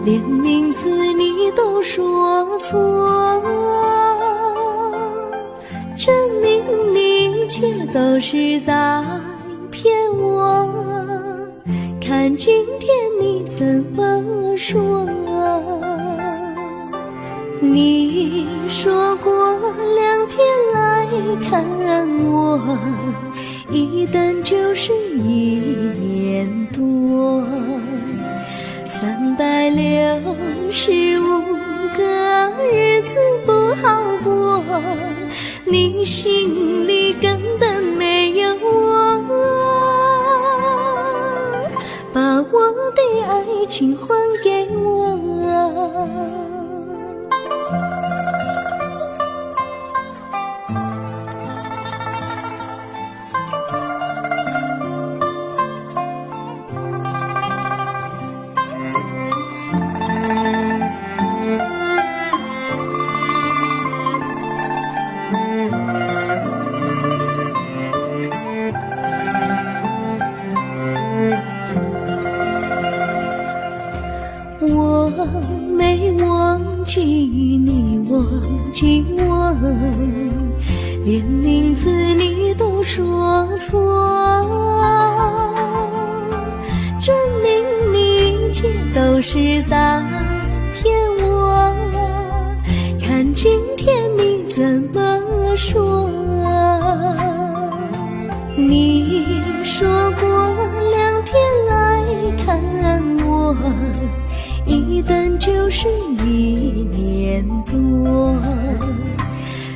连名字你都说错，证明你一切都是在骗我。看今天你怎么说？你说过2天来看我，一等就是1年多，365个日子不好过，你心里根本没有我，把我的爱情还给我。我没忘记你忘记我，连名字你都说错，证明你一切都是在骗我。看今天你怎么说？你说过2天来看我，一等就是1年多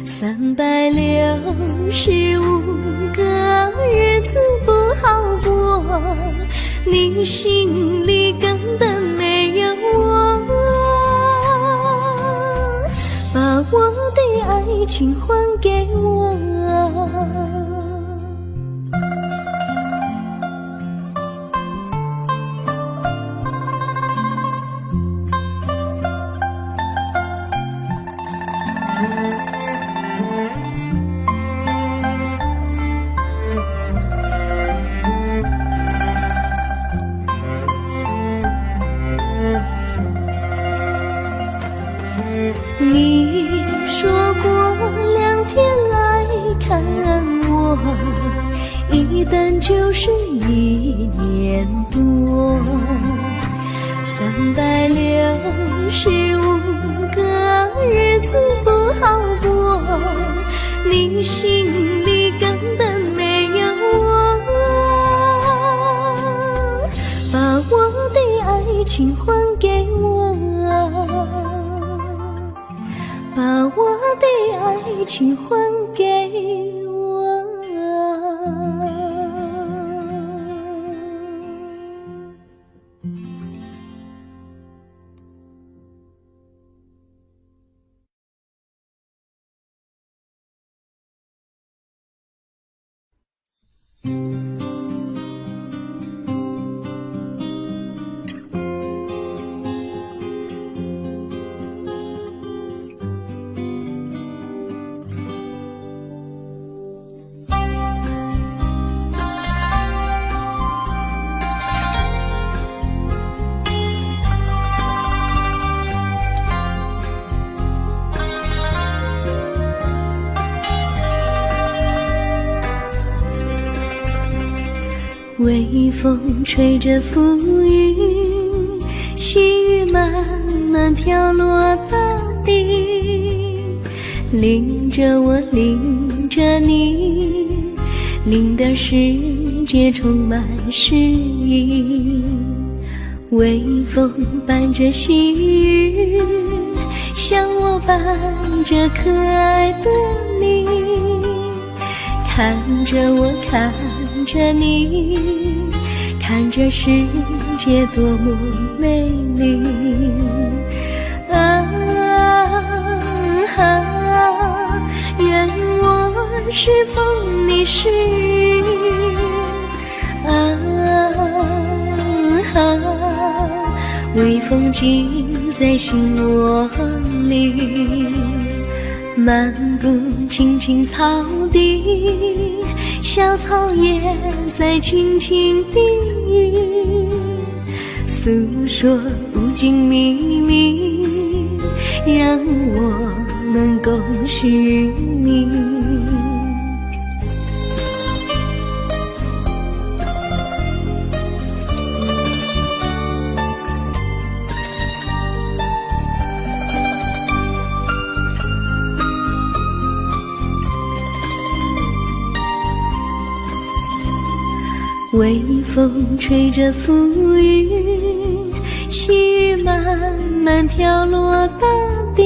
，365个日子不好过，你心里根本没有我，把我的爱情还给我。你说过2天来看我，一等就是1年多，365个日子不好过，你心里根本没有我，把我的爱情还给我，把我的爱情还给我。微风吹着浮云，细雨慢慢飘落大地，淋着我，淋着你，淋的世界充满诗意。微风伴着细雨，像我伴着可爱的你，看着我，看着你，看着世界多么美丽啊啊！愿我是风，你是雨啊啊！微风记在心窝里，漫步青青草地，小草也在轻轻低语，诉说无尽秘密，让我们共许命。微风吹着浮云，细雨慢慢飘落大地，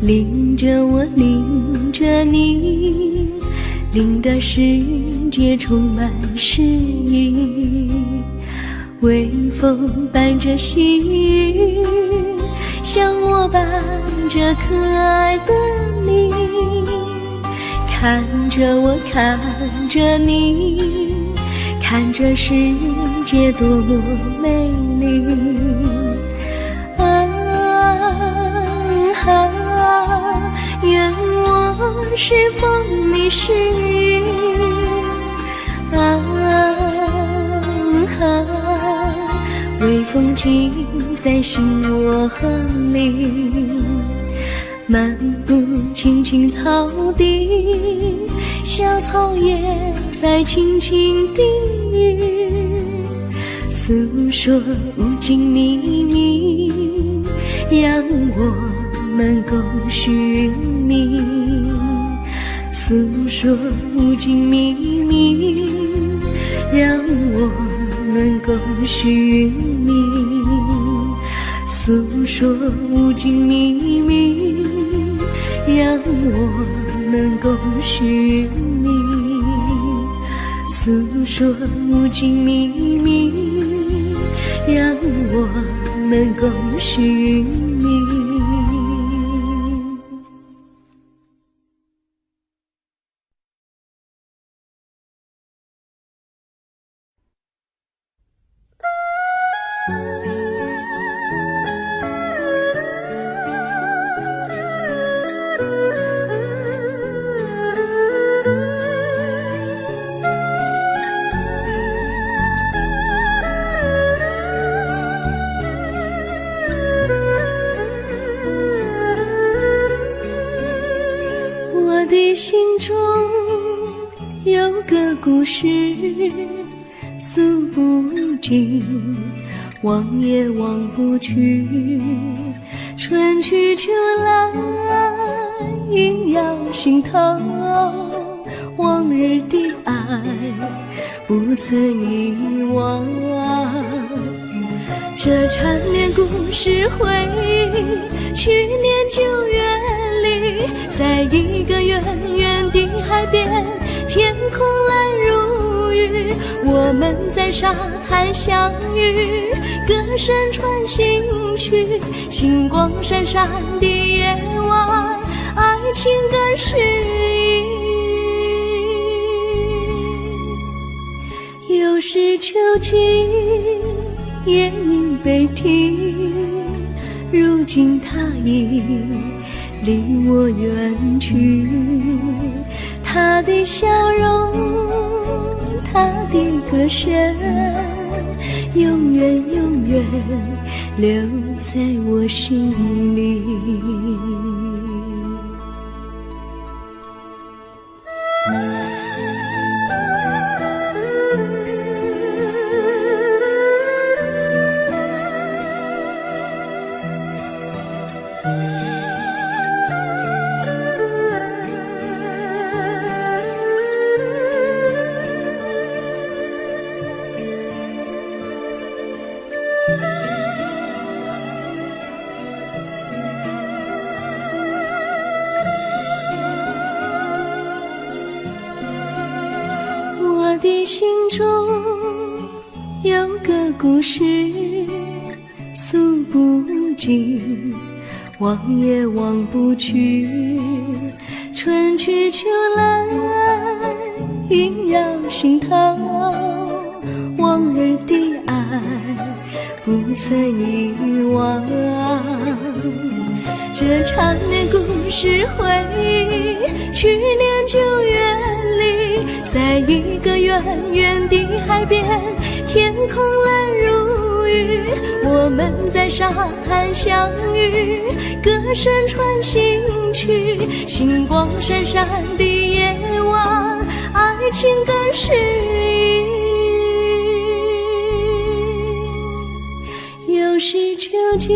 淋着我，淋着你，淋得世界充满诗意。微风伴着细雨，像我伴着可爱的你，看着我，看着你，看这世界多么美丽。愿我是风，你是雨。微风尽在心窝里，漫步青青草地，小草也在轻轻低语，诉说无尽秘密，让我们共许命。诉说无尽秘密，让我们共许命。诉说无尽秘密，让我们共许命。诉说无尽秘密，让我们共许命。我的心中有个故事，诉不尽，忘也忘不去。春去秋来，萦绕心头，往日的爱不曾遗忘。这缠绵故事回忆，去年9月里，在一个远远的海边，天空蓝如玉，我们在沙滩相遇，歌声传心曲，星光闪闪的夜晚，爱情更诗意。又是秋季，夜莺悲啼，如今他已离我远去，他的笑容，他的歌声，永远永远留在我心里。我的心中有个故事，诉不尽，忘也忘不去。春去秋来，萦绕心头，往日的爱不曾遗忘。这缠绵故事回忆，去年9月里，在一个远远的海边，天空蓝如雨，我们在沙滩相遇，歌声传心曲，星光闪闪的夜晚，爱情更诗意。又是秋季，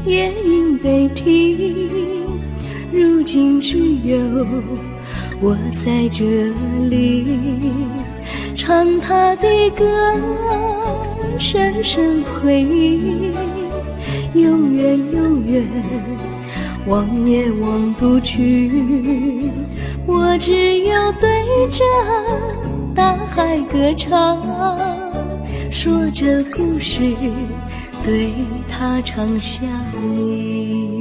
夜莺北啼，如今只有我在这里，唱他的歌，深深回忆，永远永远忘也忘不去。我只有对着大海歌唱，说着故事，对他唱想你。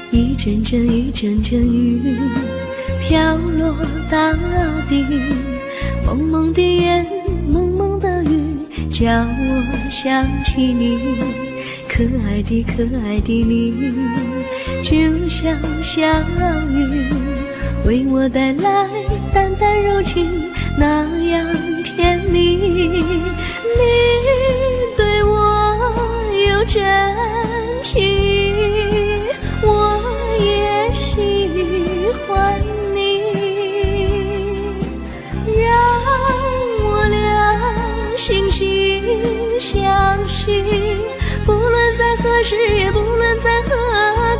一阵阵一阵阵雨飘落大地，蒙蒙的烟，蒙蒙的雨，叫我想起你。可爱的可爱的你，就像小雨，为我带来淡淡柔情，那样甜蜜。你对我有真情，我也喜欢你，让我俩惺惺相惜，不论在何时，也不论在何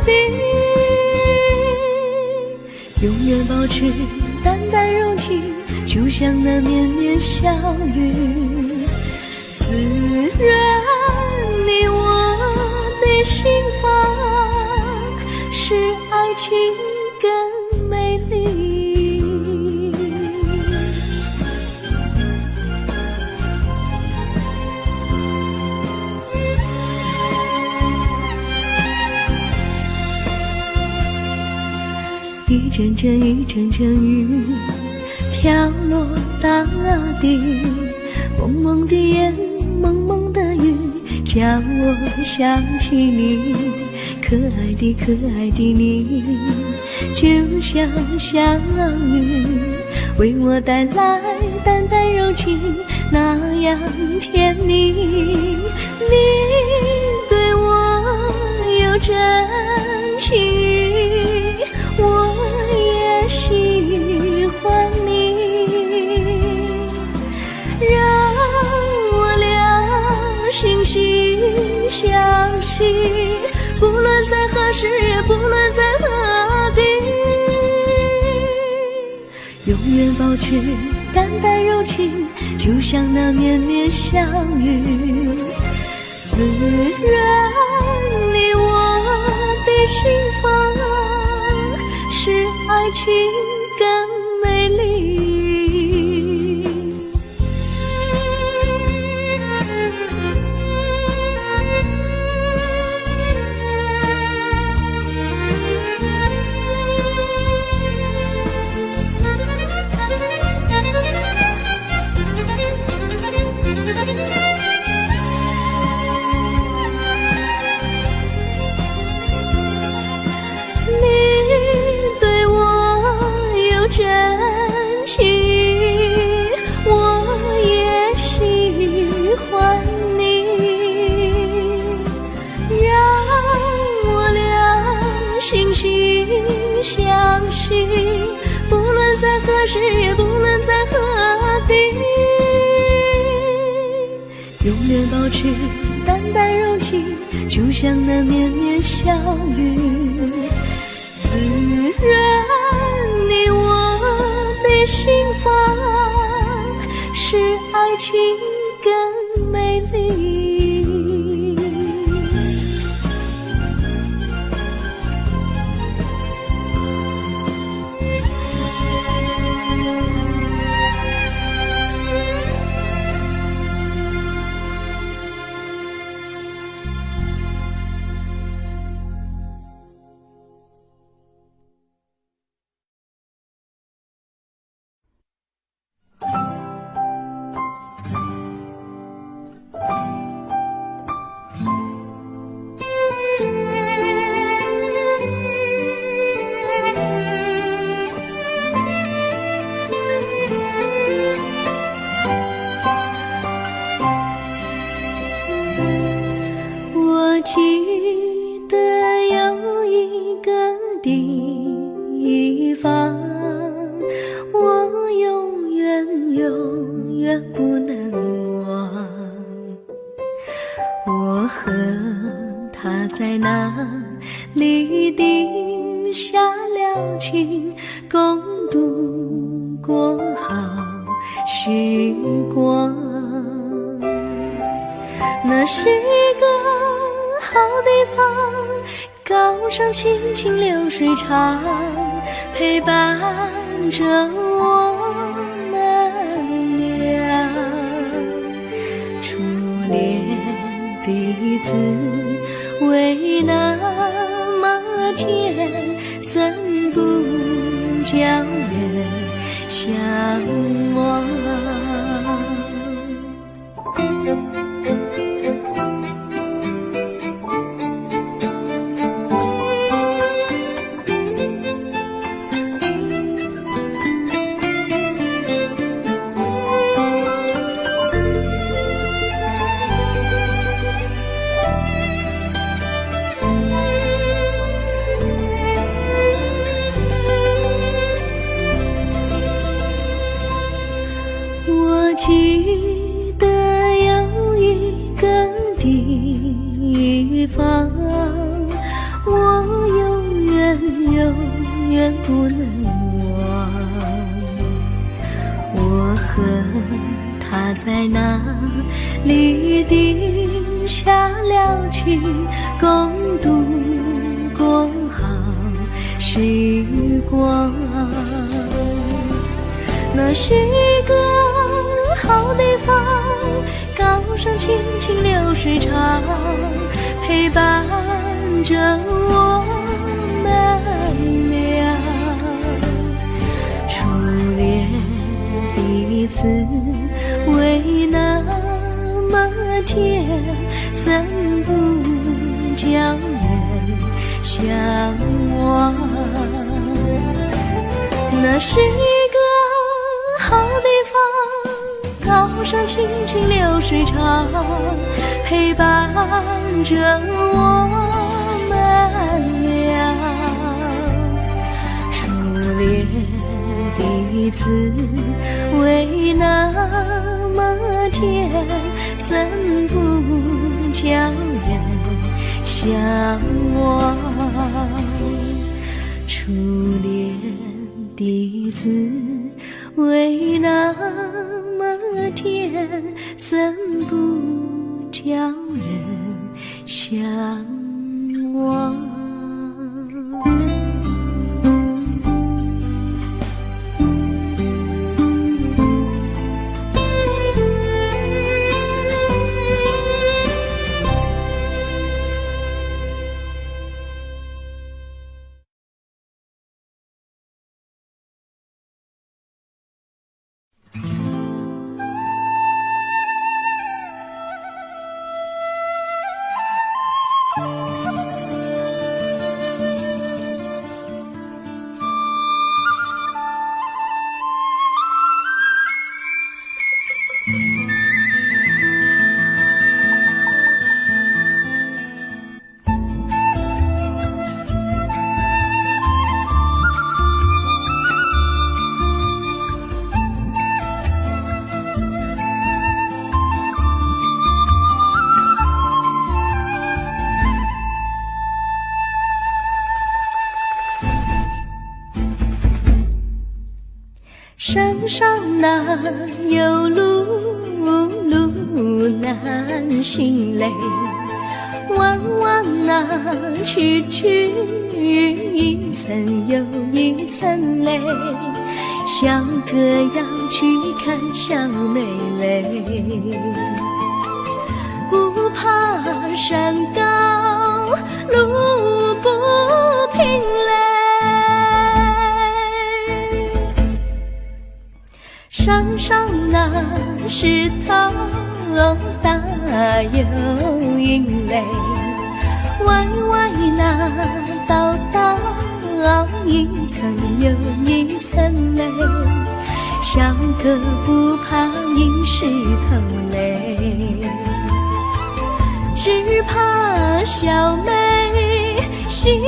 地，永远保持淡淡柔情，就像那绵绵小雨，滋润你我的心房，使爱情更美丽。一阵阵一阵阵雨飘落大地，蒙蒙的烟，蒙蒙的雨，叫我想起你。可爱的可爱的你，就像小雨，为我带来淡淡柔情，那样甜蜜。你对我有真情，我也喜欢你，让我俩惺惺相惜，不论在何时，也不论在何地，永远保持淡淡柔情，就像那绵绵小雨，滋润你我的心房，使爱情更美丽。真情，我也喜欢你，让我俩惺惺相惜，不论在何时，也不论在何地，永远保持淡淡柔情，就像那绵绵小雨，滋润你我的别心房，使爱情更美丽。我记得有一个地方，我永远不能忘。我和他在那里定下了情，共度过好时光。那是一个好地方，高山青青流水长，陪伴着我们俩。初恋第一次为那么甜，怎不叫人向往？我记得有一个地方，我永远不能忘。我和他在那里定下了情，共度过好时光。那是一个好地方，高山青青流水长，陪伴着我们俩。初恋第一次为那么甜，怎不叫人向往？那是一个好地方，高山青青流水长，陪伴着我们俩。初恋第一次为那么甜，怎不叫人向往？初恋第一次为那么甜，怎不叫人向往？山上哪有路，路难行嘞。弯弯哪曲曲，一层又一层嘞。小哥要去看小妹嘞，不怕山高路不平嘞。山上那石头大又硬嘞，歪歪那道道一层又一层嘞。小哥不怕硬石头嘞，只怕小妹心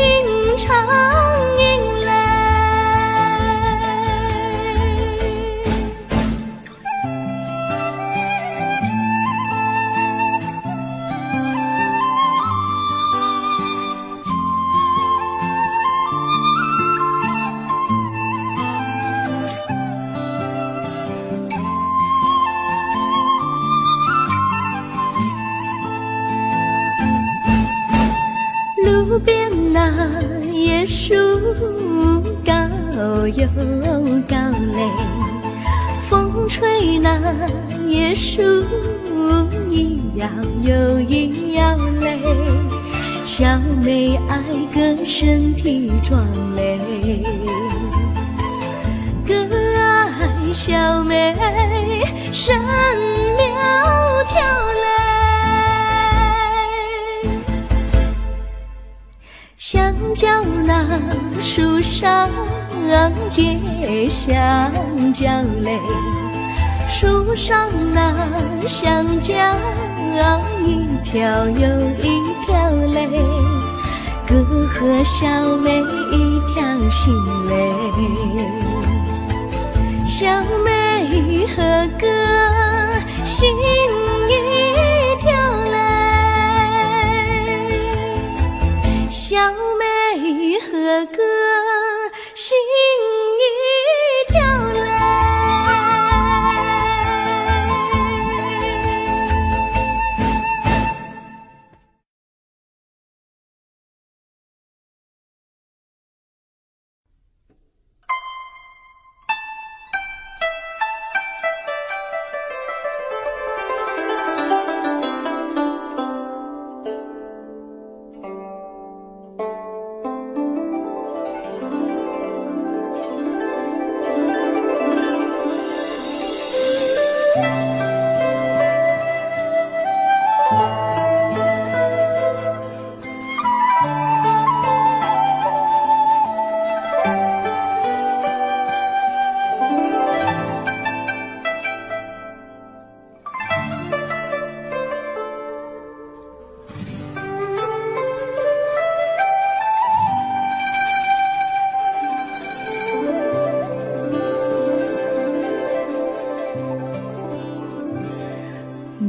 肠硬嘞。路边那椰树高又高嘞，风吹那椰树一摇又一摇嘞。小妹爱个身体壮嘞，哥爱小妹身苗条嘞。香蕉那树上结香蕉嘞，树上那香蕉一条又一条嘞，哥和小妹一条心嘞。小妹和哥心一条嘞，小妹和哥心一条嘞。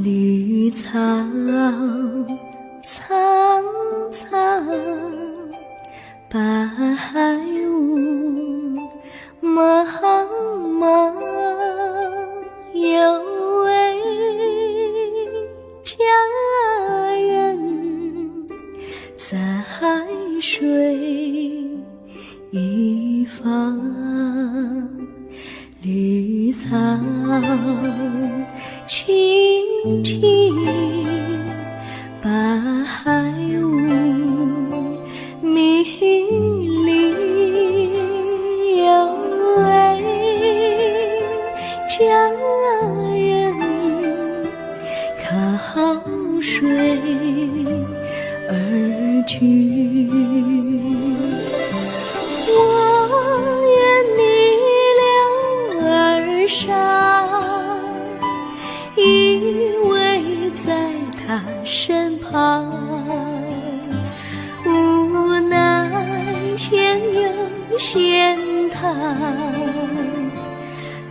绿草苍苍，白雾茫茫，有位佳人在水一方，绿草青青，白雾迷离，有位佳人靠水而居。我愿你两耳上，依偎在他身旁，无奈前有险滩，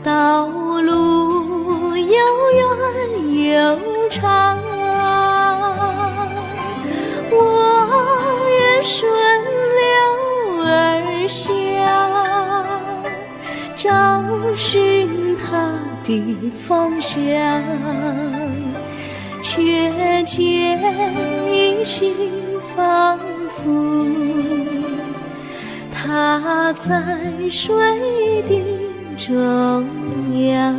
道路又远又长，我愿顺流而下，找寻他的方向，却见一心仿佛他在水的中央。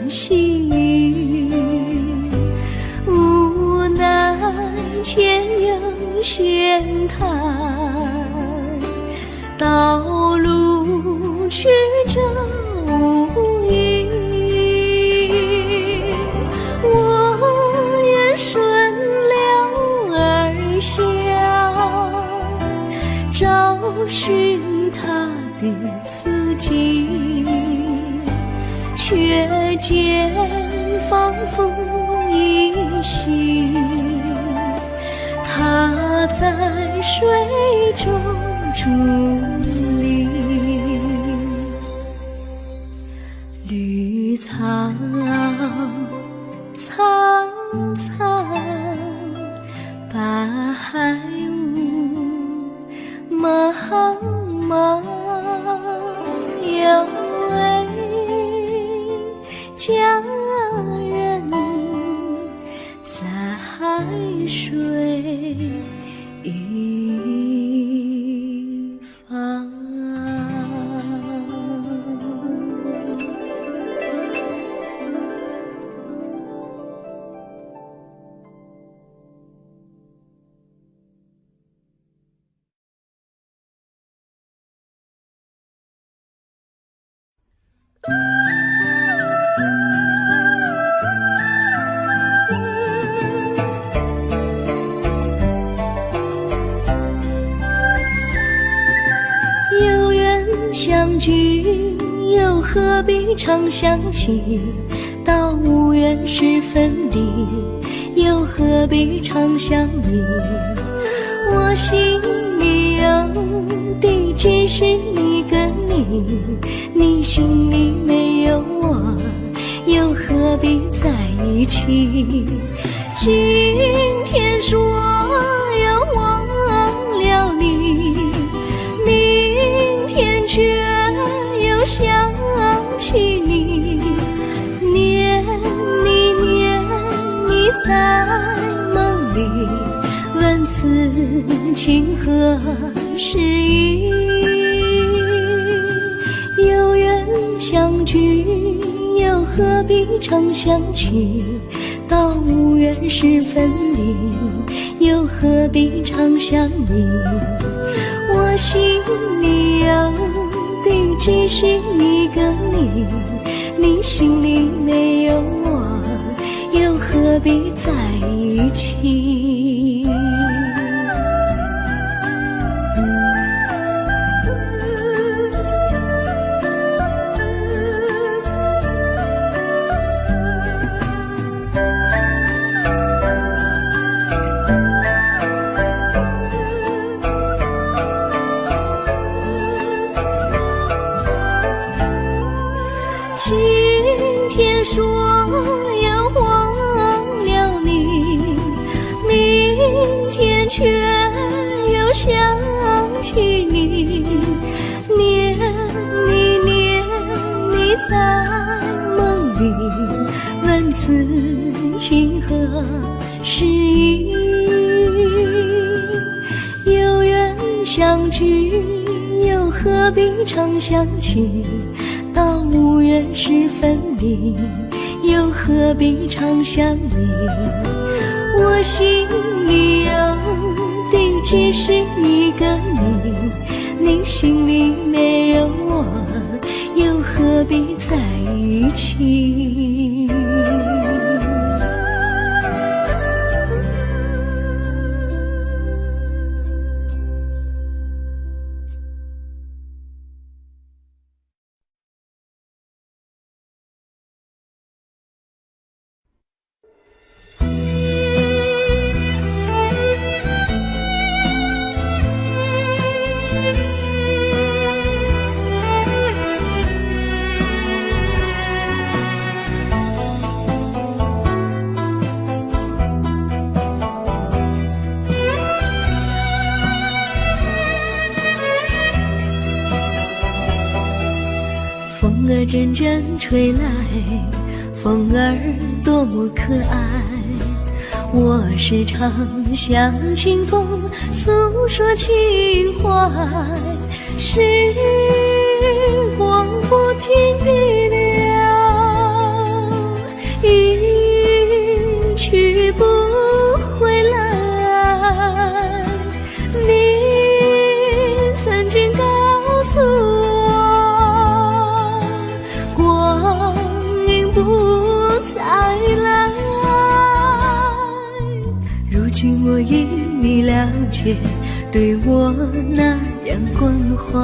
细雨无奈前有险滩，道路曲折无依，我愿顺流而下，找寻他的足迹，却见仿佛依稀，他在水中伫立。绿草苍苍，白雾茫茫，有位佳人在海水一方。有缘相聚，又何必常想起，到无缘时分离，又何必常想你。我心里有的只是一个你，你心里没有我，又何必在一起。今天说要忘了你，明天却又想起你，念你在梦里，问此情何时已。有缘相聚，又何必常想起，到无缘时分离，又何必常想你。我心里有的只是一个你，你心里没有我，又何必在一起。今天说要忘了你，明天却又想起你，念你在梦里，问此情何时已。有缘相聚，又何必常想起，到无缘时分离，又何必常想你。我心里有的只是一个你，你心里没有我，又何必在一起？风儿阵阵吹来，风儿多么可爱。我时常向清风诉说情怀，时光不停地流，一去不回来。你曾经告诉我，光阴不再来。如今我因你了解，对我那样关怀，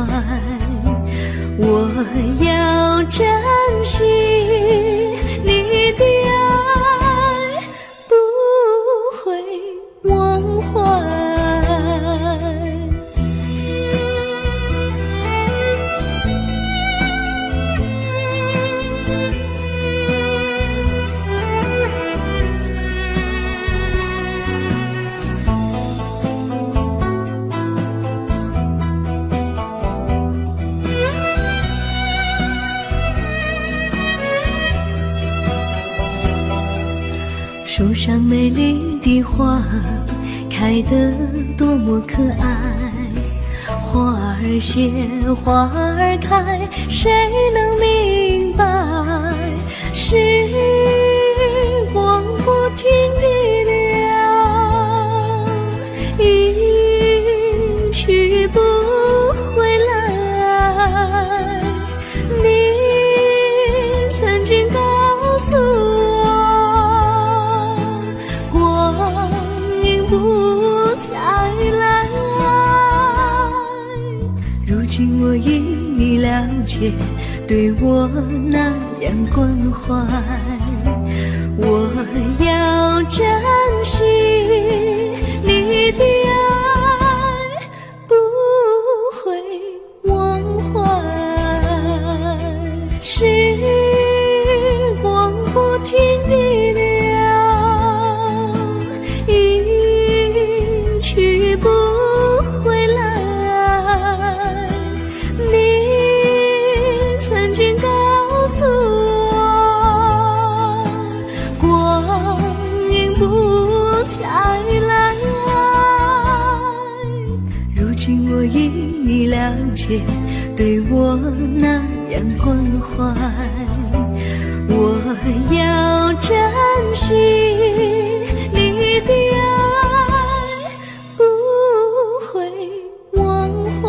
我要珍惜你的爱，不会忘怀。树上美丽的花开得多么可爱，花儿谢，花儿开，谁能明白？时光不停地流，一去不回来。你曾经告诉我，光阴不再来。如今我因你了解，对我那样关怀，我要珍惜你的爱，不会忘怀。时光不停地流，一去不回来。你曾经告诉我，光阴不再来。如今我因你了解，对我那样关怀，我要珍惜你的爱，不会忘怀。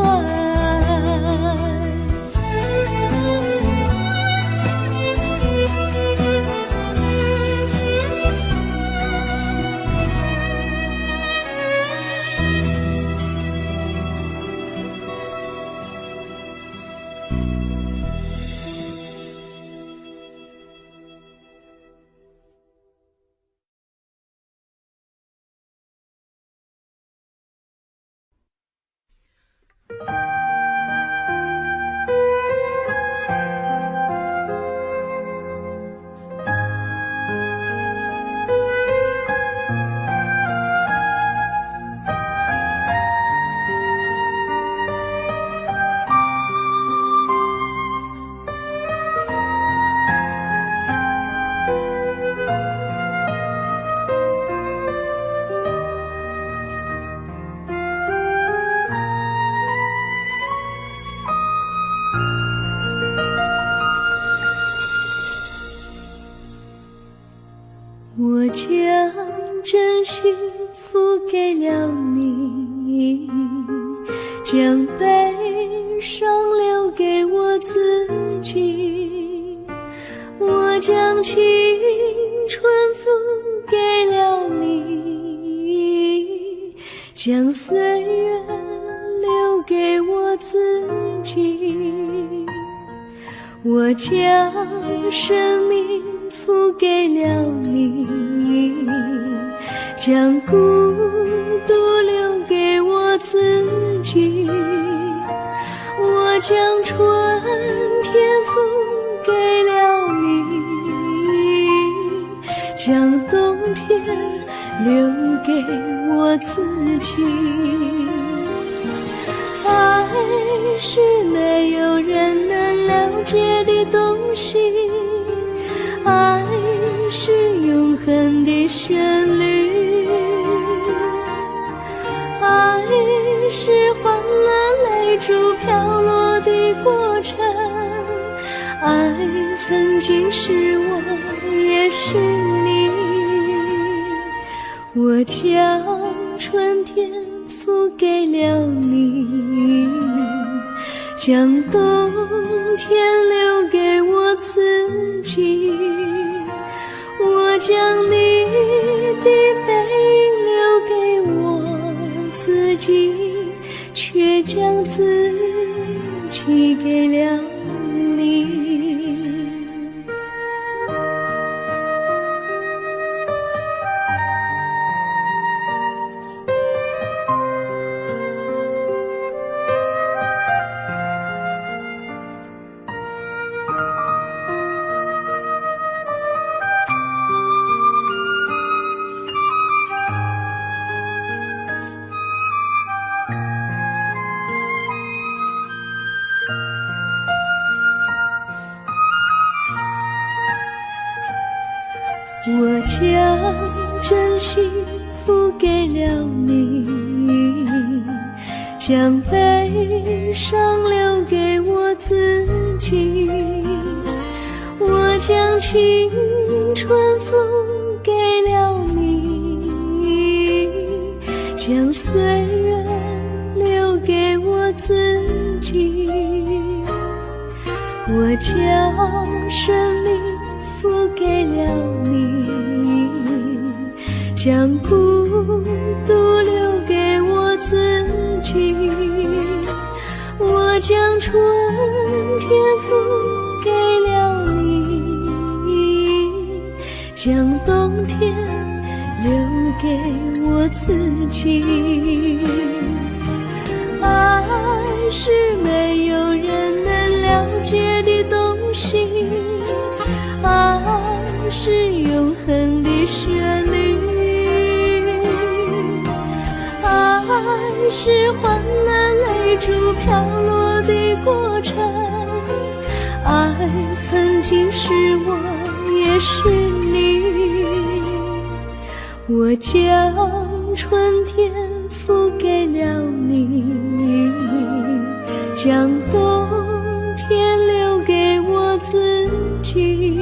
我将真心付给了你，这将悲伤留给我自己，我将青春付给了你，将岁月留给我自己，我将生命付给了你，将孤独留给我自己，我将春天付给了你，将冬天留给我自己。爱是没有人能了解的东西，爱是永恒的旋律，爱是换了泪珠飘落的过程，爱曾经是我也是你，我将春天付给了你，将冬天留给我自己，我将你的背影留给我自己，却将自己给了你。我将真心付给了你，将悲伤留给我自己，我将青春付给了你，将岁月留给我自己，我将生命付给了你，将孤独留给我自己，我将春天付给了你，将冬天留给我自己。爱是没有人能了解的东西，爱是永恒的旋律，爱是换了泪珠飘落的过程，爱曾经是我也是你，我将春天付给了你，将冬天留给我自己，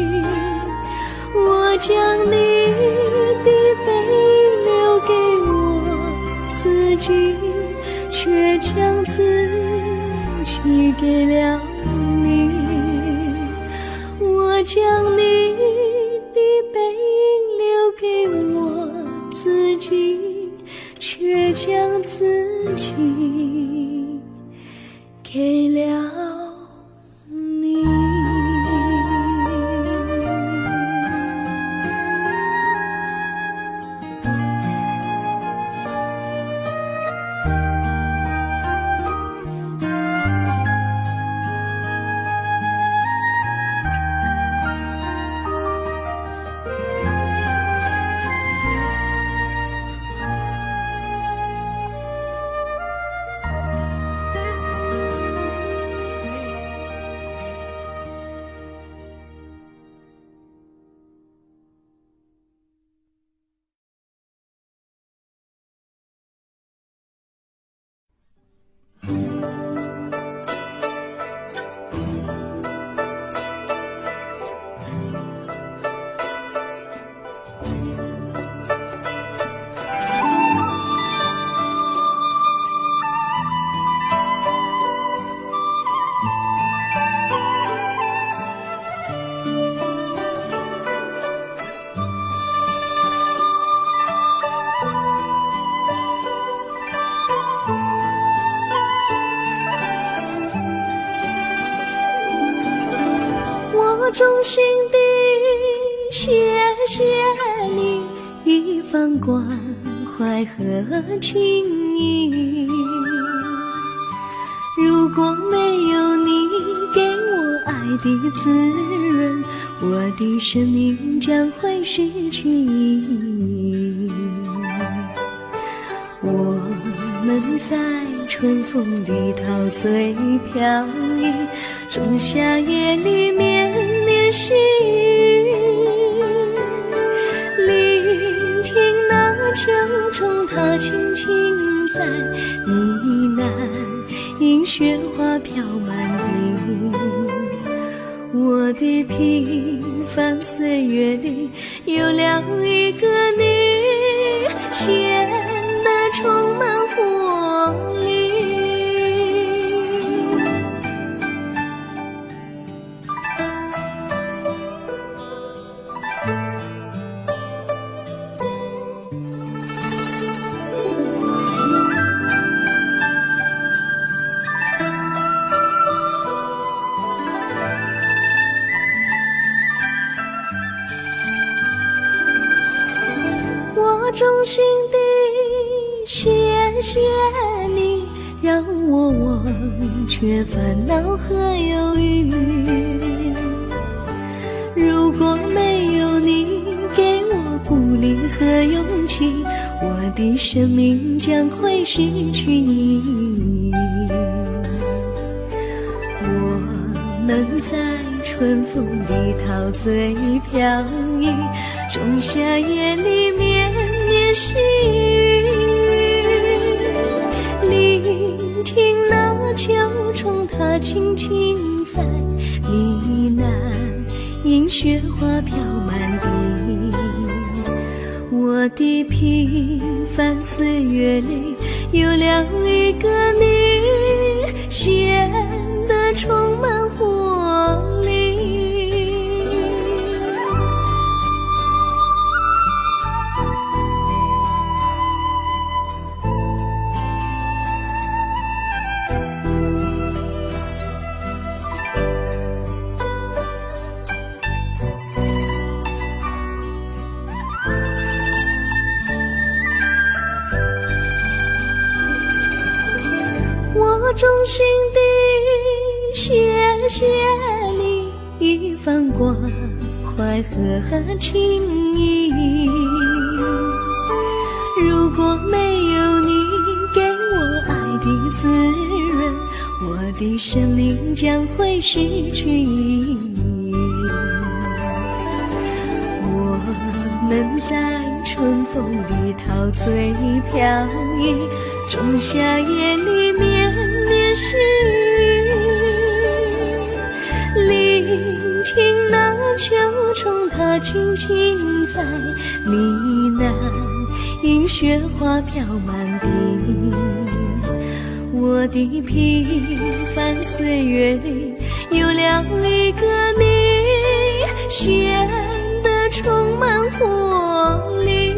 我将你的背影留给我自己，却将自己给了你，我将你的背影留给我自己，却将自己给了你。谢谢你一番关怀和情谊。如果没有你给我爱的滋润，我的生命将会失去意义。我们在春风里陶醉飘逸，仲夏夜里绵绵细雨，聆听那秋虫它轻轻在呢喃，迎雪花飘满地。我的平凡岁月里有了一个你，显得充满活力。我衷心地谢谢你，让我忘却烦恼和忧郁。如果没有你给我鼓励和勇气，我的生命将会失去意义。我们在春风里陶醉飘逸，仲夏夜里绵绵细雨，聆听那秋虫它轻轻在呢喃，迎雪花飘满地。我的平凡岁月里有了一个你，显得充满活力。我衷心地谢谢你一番关怀和情谊。如果没有你给我爱的滋润，我的生命将会失去意义。我们在春风里陶醉飘逸，仲夏夜里绵绵细雨，聆听那秋虫它轻轻在呢喃，迎雪花飘满地。我的平凡岁月里有了一个你，显得充满活力。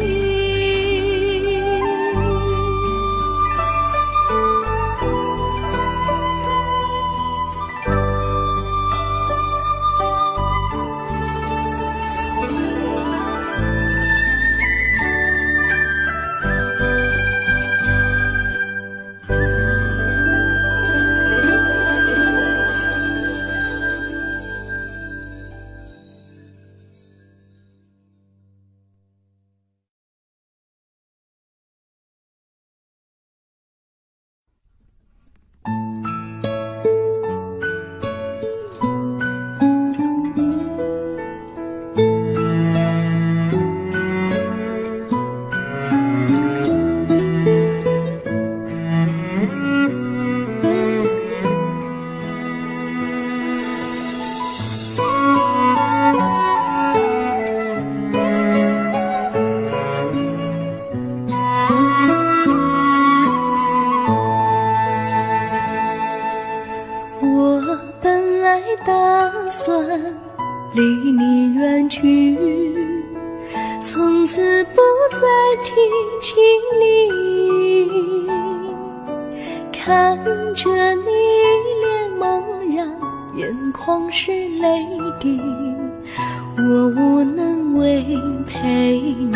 离你远去，从此不再提起你。看着你脸茫然，眼眶是泪滴，我无能为陪你，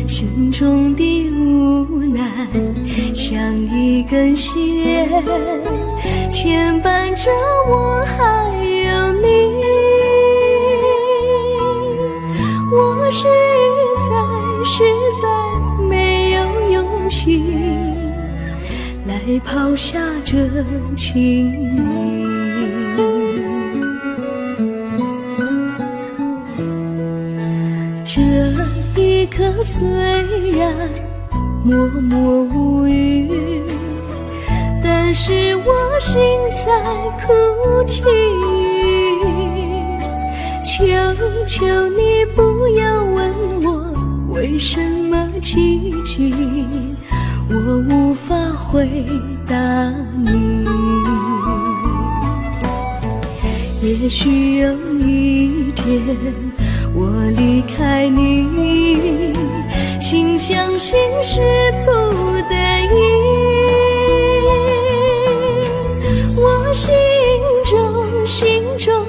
心中的无奈像一根线牵绊着我还有你。我实在没有勇气来抛下这情谊。这一刻虽然默默无语，但是我心在哭泣。求求你不要问我为什么寂静，我无法回答你。也许有一天我离开你，心相信是不得已。我心中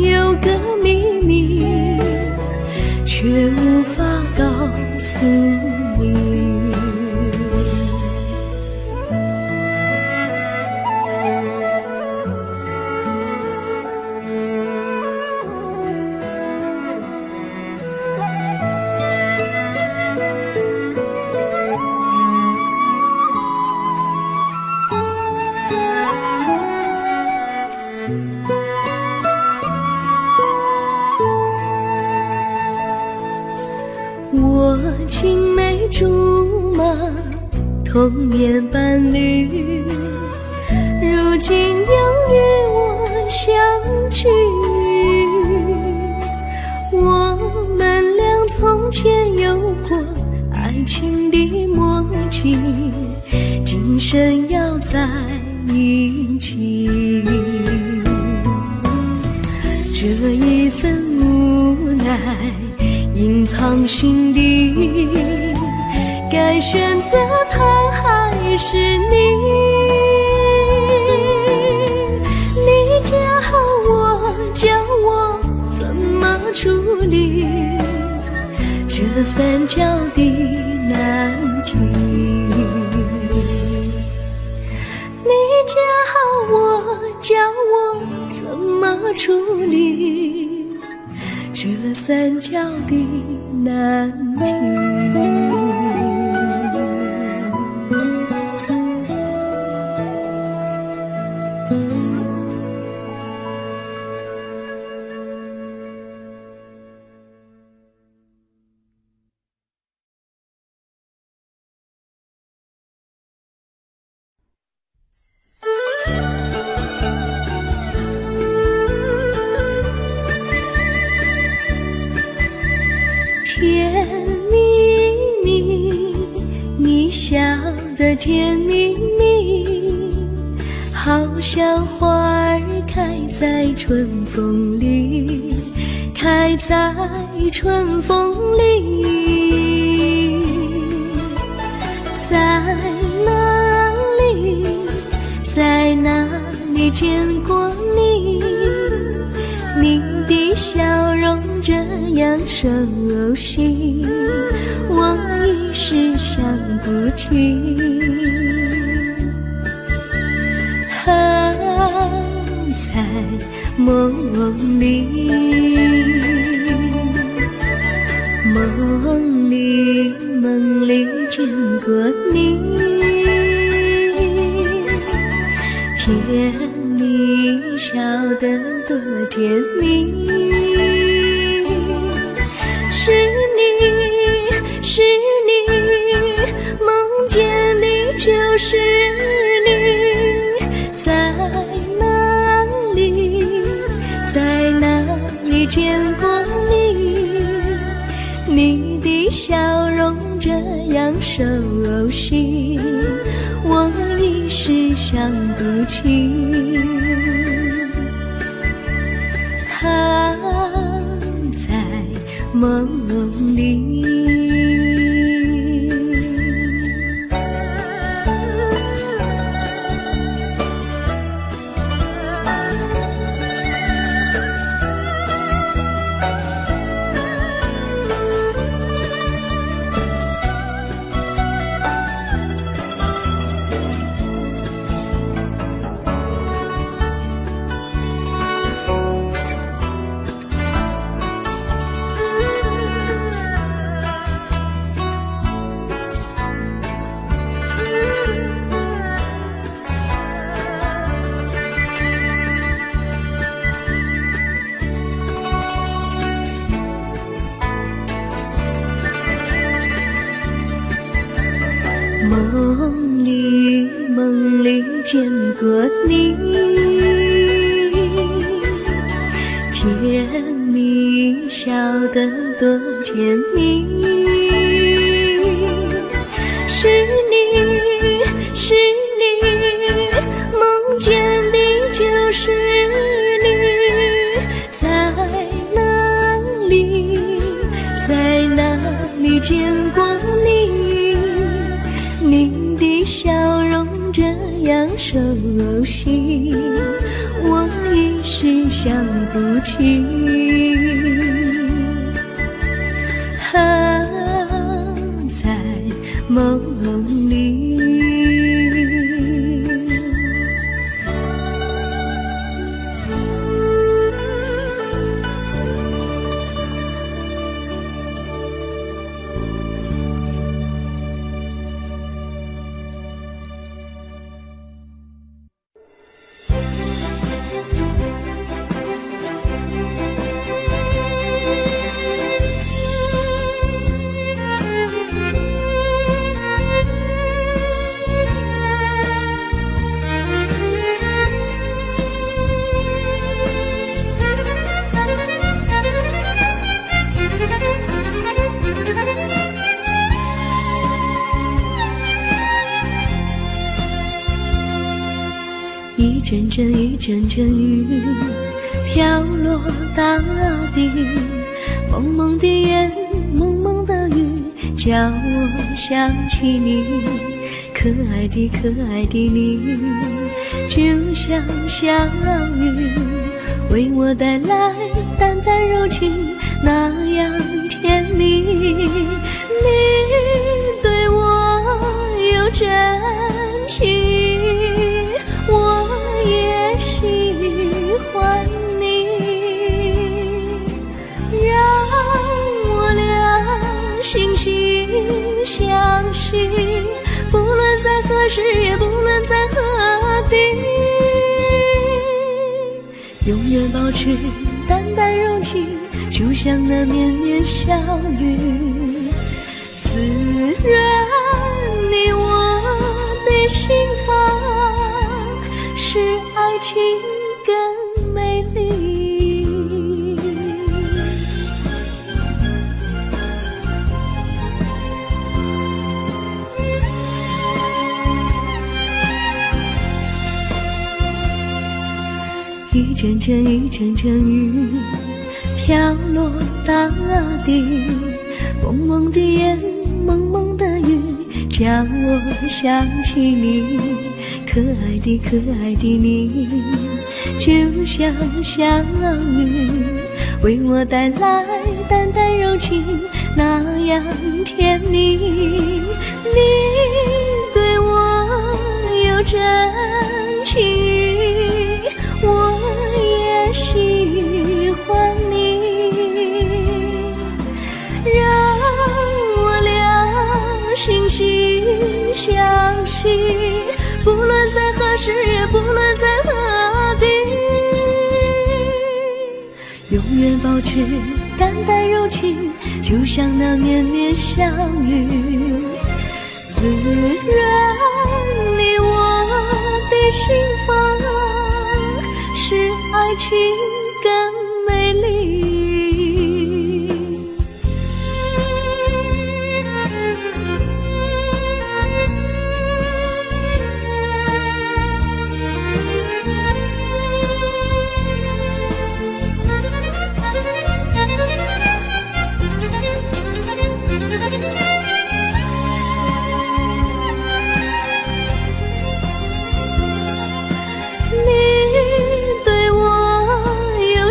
有个秘密，却无法告诉你。我青梅竹马，童年伴侣，如今又与我相聚。我们俩从前有过爱情的默契，今生要在一起。这一份无奈隐藏心底，该选择他还是你？你教我怎么处理这三角的难题？你教我怎么处理这三角的难题？甜蜜蜜，你笑得甜蜜蜜，好像花儿开在春风里，开在春风里。在哪里，在哪里见过你？你的笑容这样熟悉，我一时想不起。在梦里，梦里见过你，甜蜜笑得多甜蜜。是你，梦见你就是你。在哪里见过你？你的笑容这样熟悉，我一时想不起。在梦里。梦里见过你，甜蜜笑得多甜蜜，是你，是你，梦见的就是你，在哪里，在哪里见过你？你的笑容这样熟悉，我一时想不起。在梦里。一阵阵一阵阵雨飘落大地，蒙蒙的烟，蒙蒙的雨，叫我想起你，可爱的可爱的你，就像小雨，为我带来淡淡柔情，那样甜蜜。你对我有真情，我也喜欢你，让我俩惺惺相惜，不论在何时，也不论在何地，永远保持淡淡柔情，就像那绵绵小雨，滋润你我的心房，使爱情更美丽。一阵阵一阵阵雨飘落大地，蒙蒙的烟，蒙蒙的雨，叫我想起你，可爱的可爱的你，就像小雨，为我带来淡淡柔情，那样甜蜜。你对我有真情，我也喜欢你，让我俩惺惺相惜，不论在何时，也不论在何地，永远保持淡淡柔情，就像那绵绵小雨，滋润你我的心房，使爱情更美丽。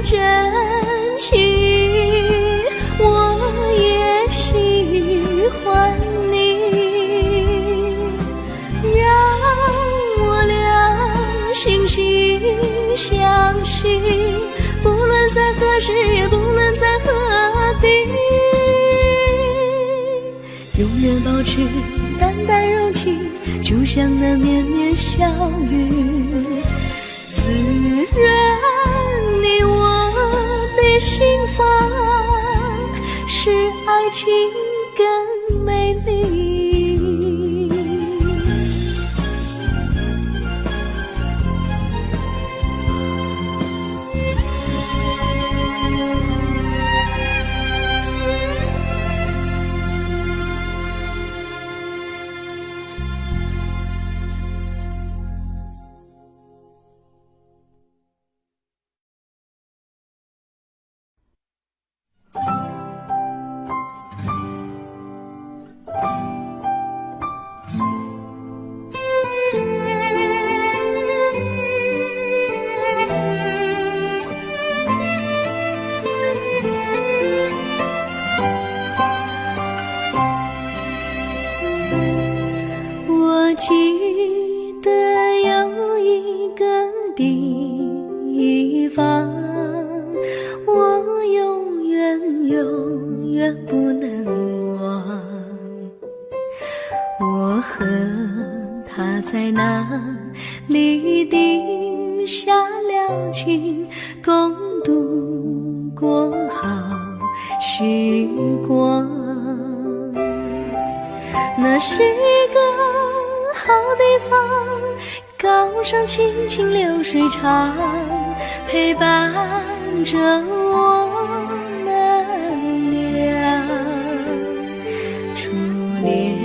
真情，我也喜欢你，让我俩惺惺相惜，不论在何时，也不论在何地，永远保持淡淡柔情，就像那绵绵小雨，滋润你我的心房，使爱情更美丽。我永远永远不能忘。我和他在那里定下了情，共度过好时光。那是一个好地方，高山青青流水长，陪伴着我们俩。初恋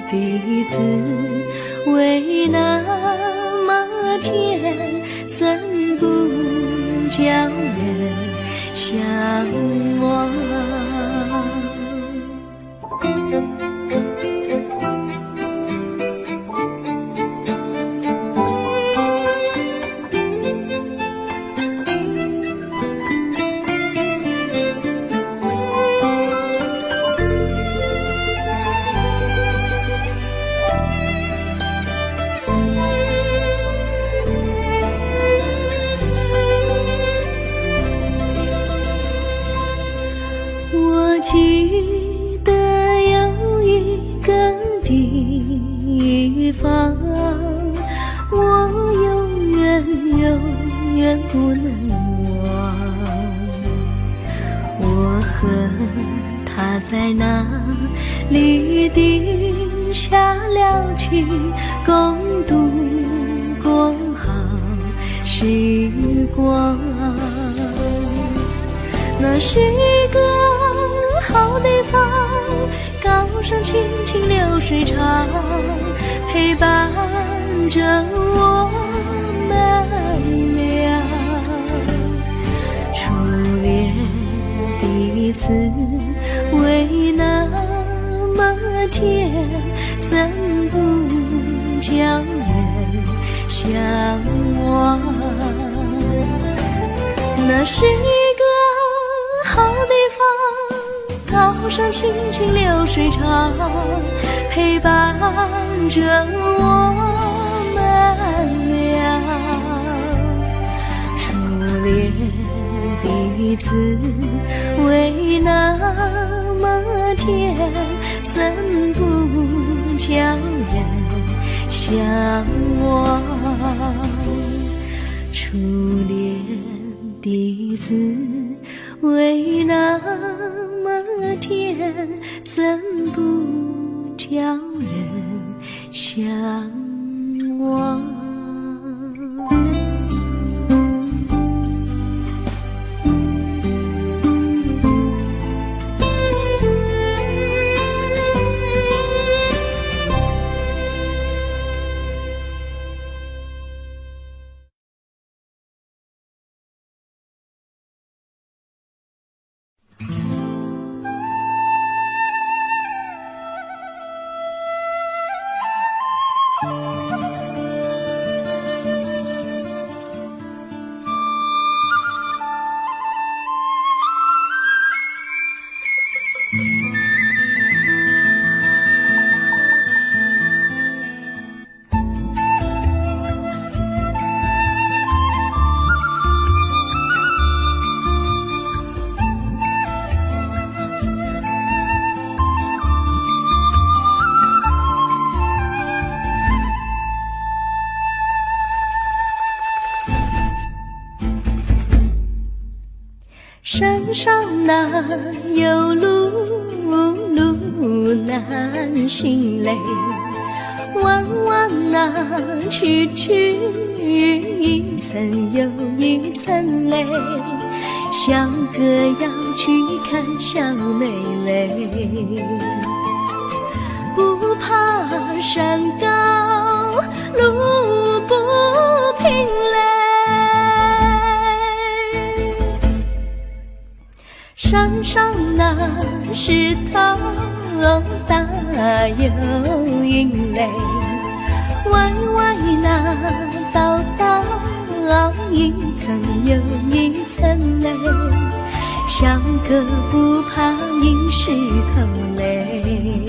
第一次为那么甜，怎不叫人向往？我记得有一个地方，我永远永远不能忘。我和他在那里定下了情，共度过好时光。那是一个好地方，高山青青流水长，陪伴着我们俩。初恋第一次为那么甜，怎不叫人向往？那是一个好地方，高山青青流水长，陪伴着我们俩。初恋第一次为那么甜，怎不叫人向往？初恋第一次为那么甜，怎不叫人向往？山上哪有路，路难行嘞，弯弯哪曲曲，一层又一层嘞，小哥要去看小妹嘞，不怕山高路不平嘞，山上那石头大又硬嘞，歪歪那道道一层又一层嘞，小哥不怕硬石头嘞，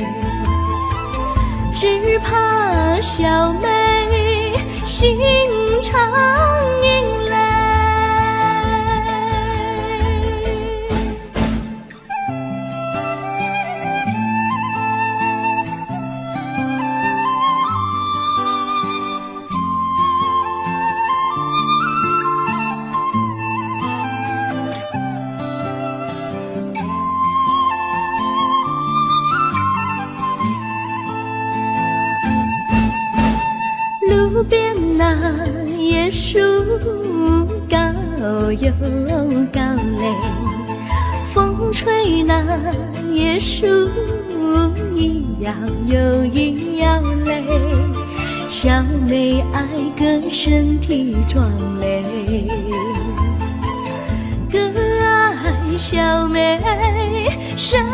只怕小妹心肠硬嘞。边那椰树高又高嘞，风吹那椰树一摇又一摇嘞，小妹爱个身体壮嘞，个爱小妹身苗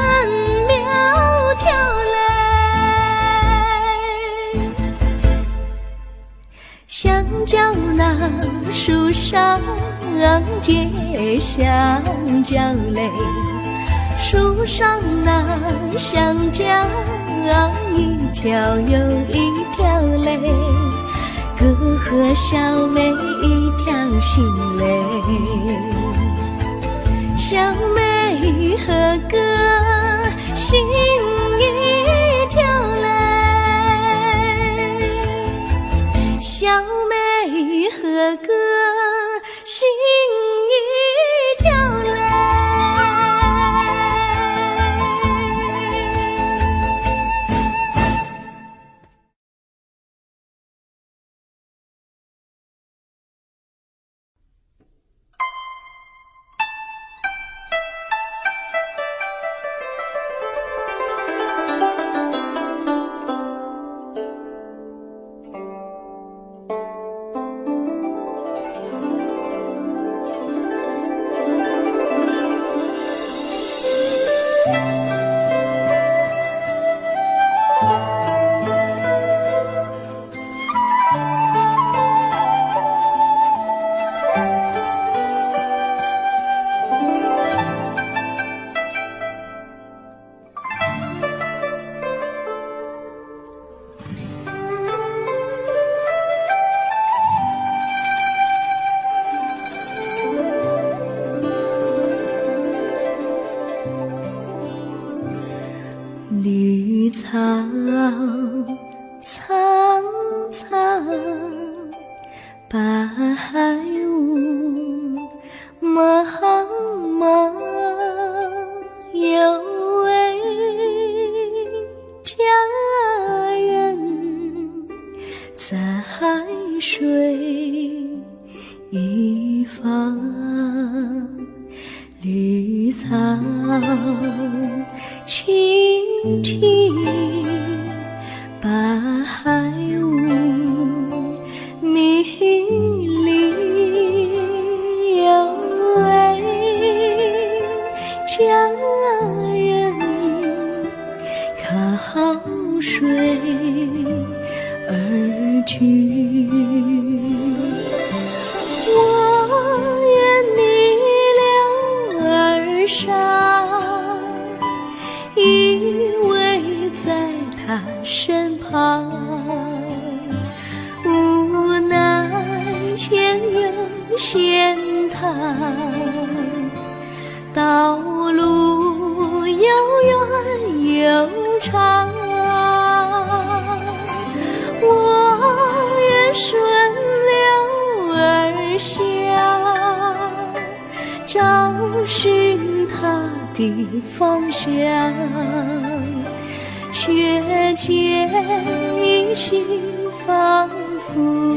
条嘞，香蕉那树上结香蕉嘞，树上那香蕉一条又一条嘞，哥和小妹一条心嘞，小妹和哥心一条嘞，小妹和哥心一条嘞。绿草苍苍，白雾茫茫，有位佳人在水一方，绿草青青，白雾迷离，有位佳人靠水而居，我愿你留儿伤，依偎在他身旁，无奈前有险滩，道路又远又长，我愿顺流而下，找寻他的方向，却见一心仿佛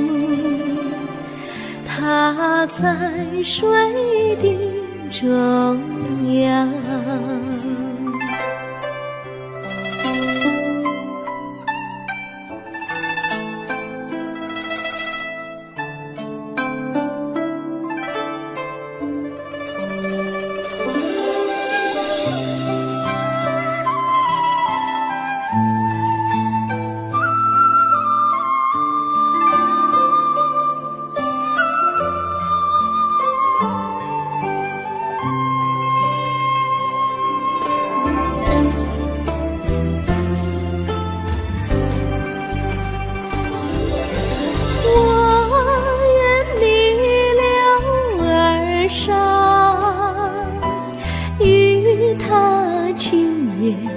他在水的中央。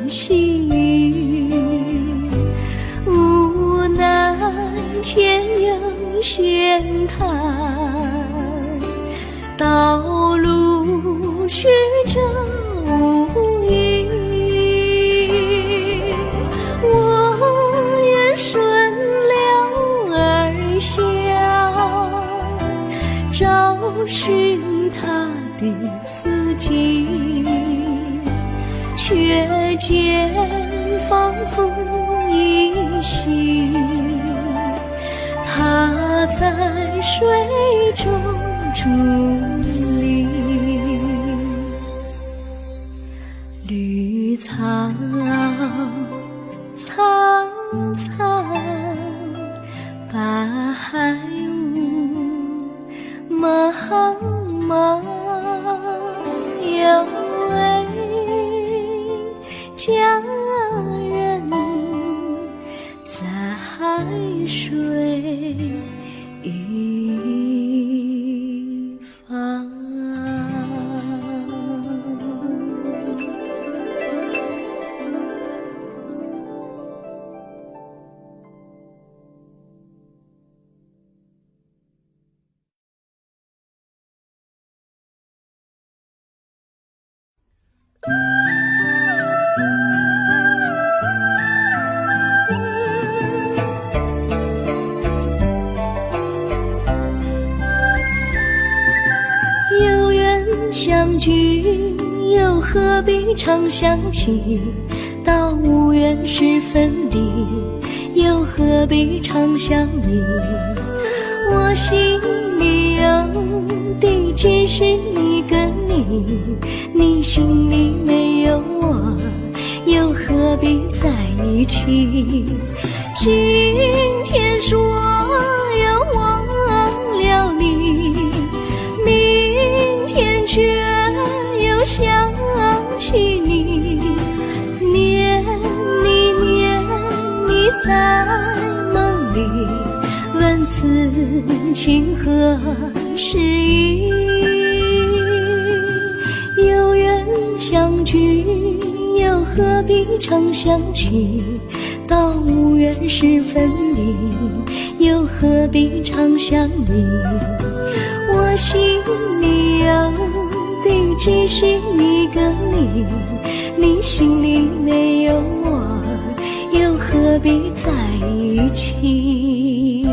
细雨，无奈前有险滩，道路曲折无依，我愿顺流而下，寻他的足迹，却见仿佛依稀，他在水中伫立。绿草苍苍，白雾茫茫，有位佳人在水一方。有缘相聚，又何必常相期？到无缘时分离，又何必常相依？我心里有的只是一个你，你心里没有我，又何必在一起？今天说要忘了你，明天却又想起你，念你在梦里，问此情何时已？有缘相聚，又何必常相期？到无缘时分离，又何必常相依？我心里有的只是一个你，你心里没有我，又何必在一起？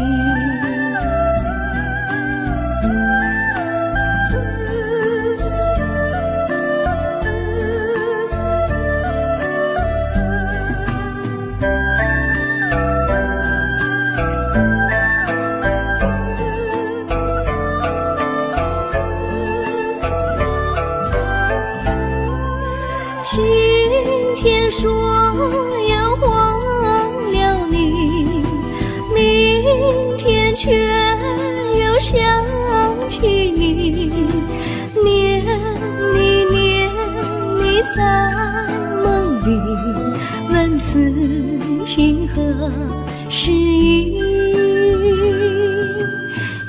今天说要忘了你，明天却又想起你，念你在梦里，问此情何时已？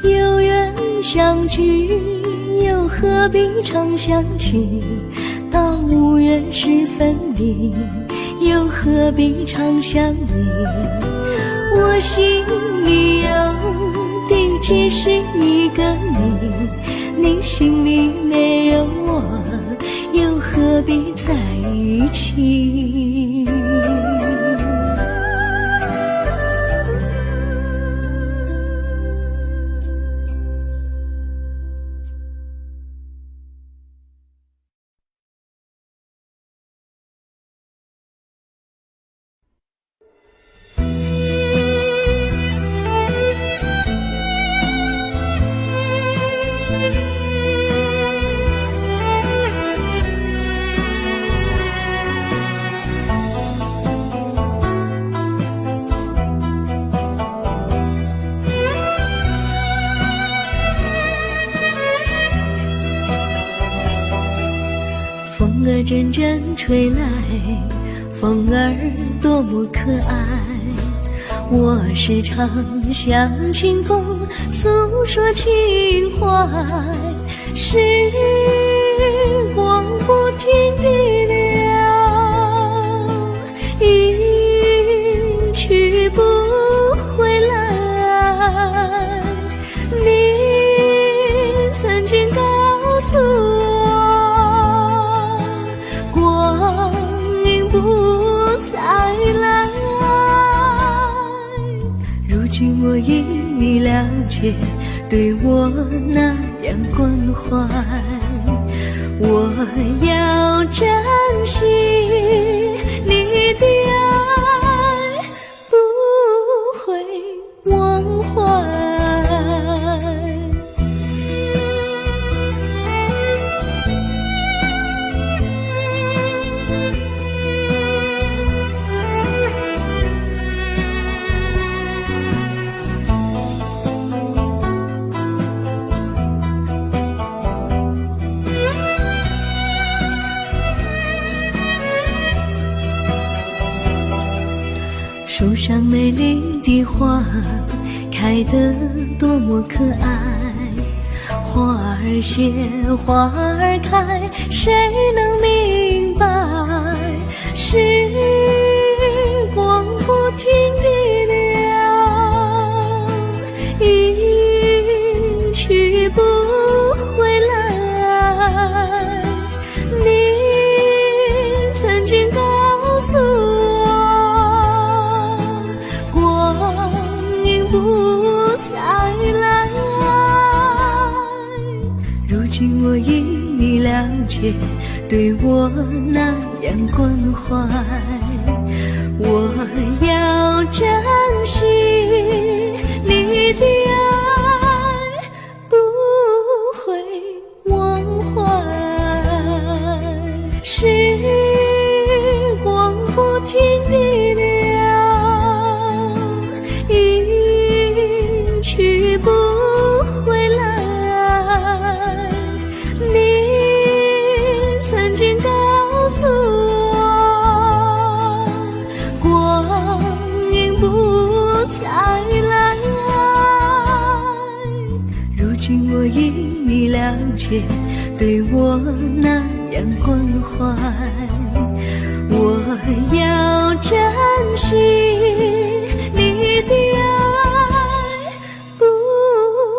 有缘相聚，又何必常相期？到无缘时分离，又何必常相依？我心里有的只是一个你，你心里没有我，又何必在一起？风儿阵阵吹来，风儿多么可爱。我时常向清风诉说情怀，时光不停地流，一去不回来。你曾经告诉我，光阴不再来。如今我已了解，对我那样关怀。我要珍惜你的爱，不会忘怀。树上美丽的花开得多么可爱，花儿谢，花儿开，谁能明白？时光不停地流，一去不回来。你曾经告诉不再来，如今我已了解，对我那样关怀。我要珍惜你的爱，不会忘怀。时光不停地流，去不回来。你曾经告诉我，光阴不再来，如今我已了解，对我那样关怀。我要珍惜你的爱，不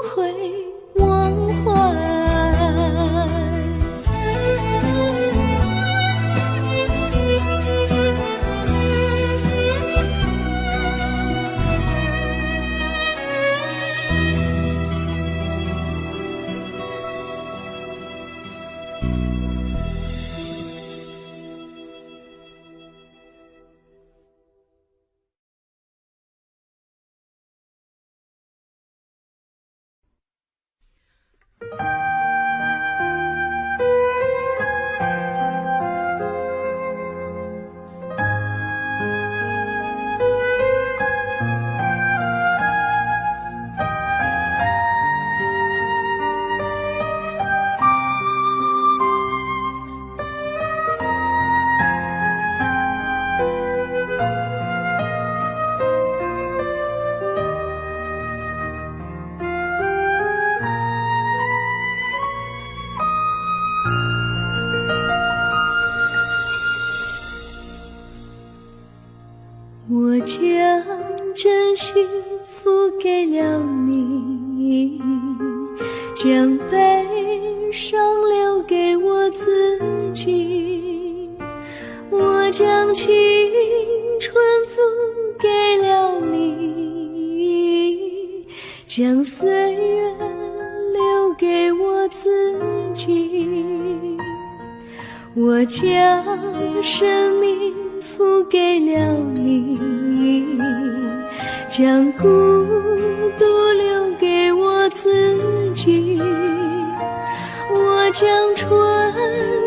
会忘怀。我将真心付给了你，将悲伤留给我自己。我将青春付给了你，将岁月留给我自己。我将生命付给了你，将孤独留给我自己。我将春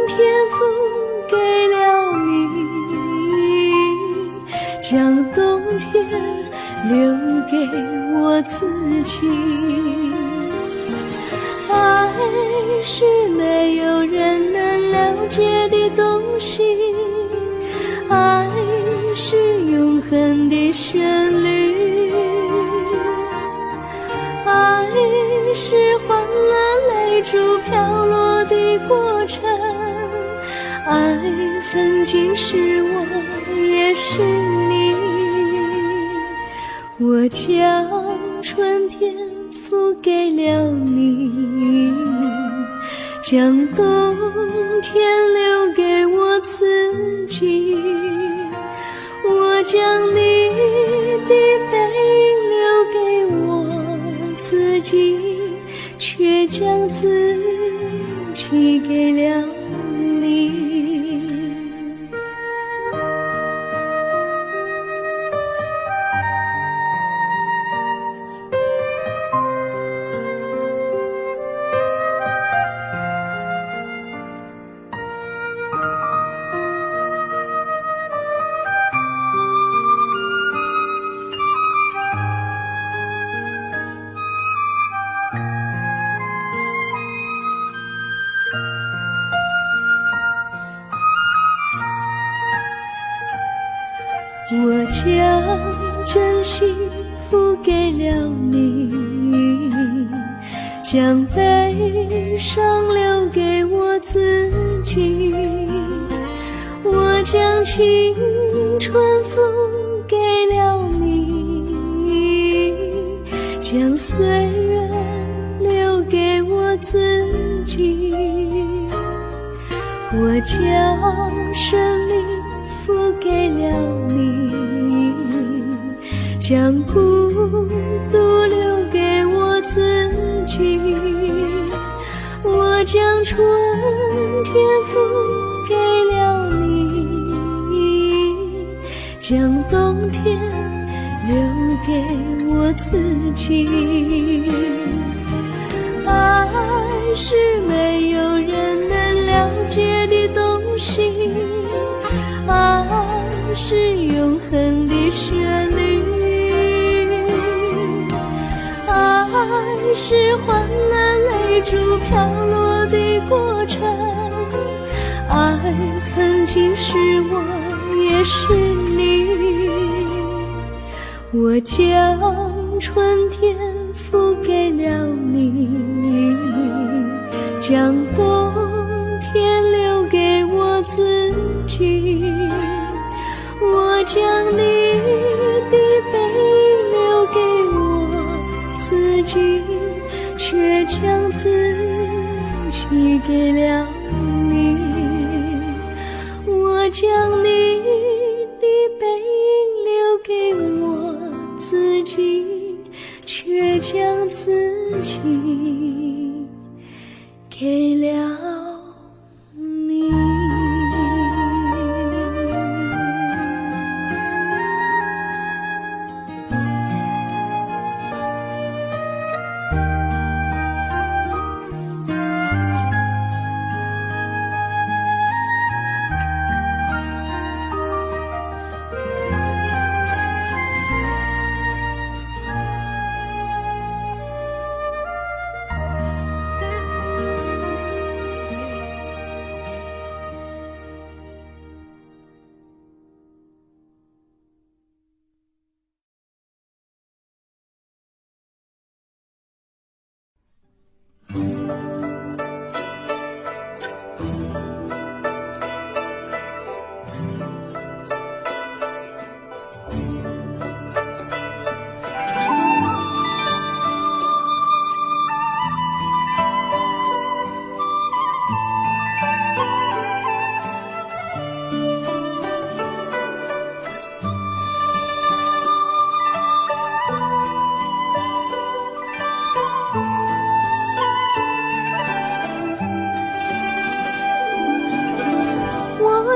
天付给了你，将冬天留给我自己。爱是没有人能了解的东西，爱是永恒的旋律，爱是欢乐泪珠飘落的过程，爱曾经是我也是你。我将春天付给了你，将冬天留给我自己。我将你的背影留给我自己，却将自己给了你。我将真心付给了你，将悲伤留给我自己。我将青春付给了你，将岁月留给我自己。我将生命付给了你，将孤独留给我自己。我将春天付给了你，将冬天留给我自己。爱是没有人能了解的东西，爱是永恒的旋律，爱是换了泪珠飘落的过程。爱曾经是我，也是你。我将春天付给了你，将冬天留给我自己。我将你的背影留给我自己，却将自己给了你。我将你的背影留给我自己，却将自己给了你。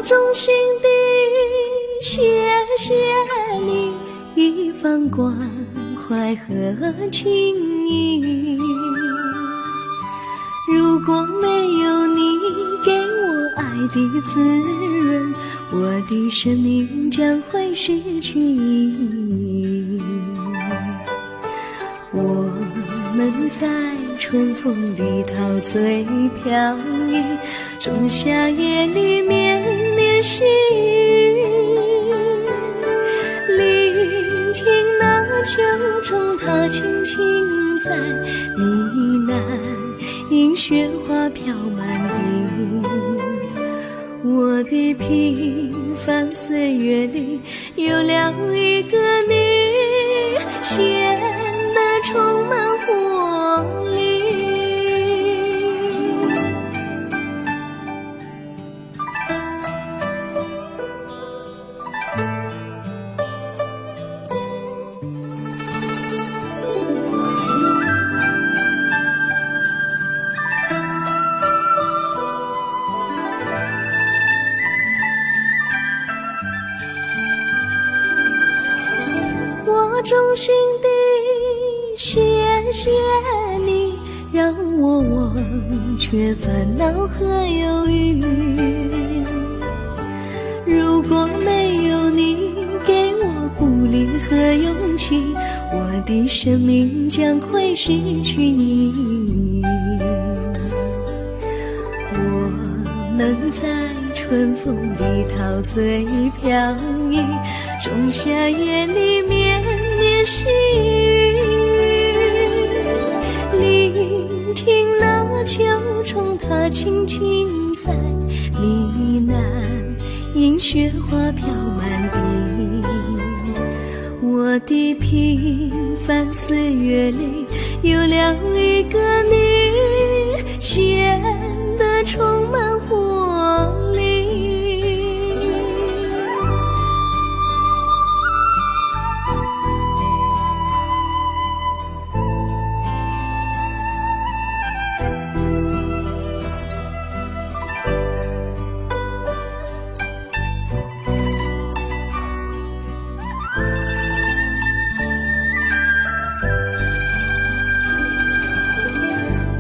衷心地谢谢你一番关怀和情谊，如果没有你给我爱的滋润，我的生命将会失去意义。我们在春风里陶醉飘逸，仲夏夜里绵绵细雨，聆听那秋虫它轻轻在呢喃，因雪花飘满地。我的平凡岁月里有了一个你，显得充满活力。衷心地谢谢你，让我忘却烦恼和忧郁。如果没有你给我鼓励和勇气，我的生命将会失去意义。我们在春风里陶醉飘逸，仲夏夜里绵绵细雨，聆听那秋虫它轻轻在呢喃，银雪花飘满地。我的平凡岁月里有了一个你，显得充满活力。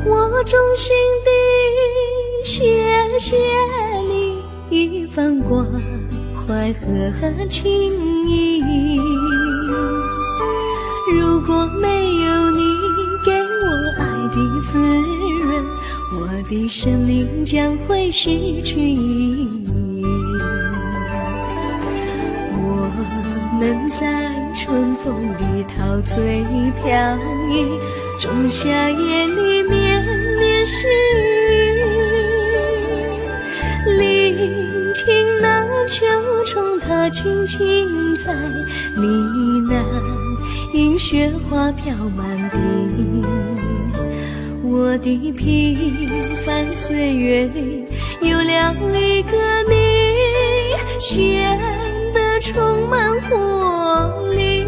我衷心地谢谢你一番关怀和情谊，如果没有你给我爱的滋润，我的生命将会失去意义。我们在春风里陶醉飘逸，仲夏夜里绵绵细雨，聆听那秋虫它轻轻在呢喃，银雪花飘满地。我的平凡岁月里有了一个你，显得充满活力。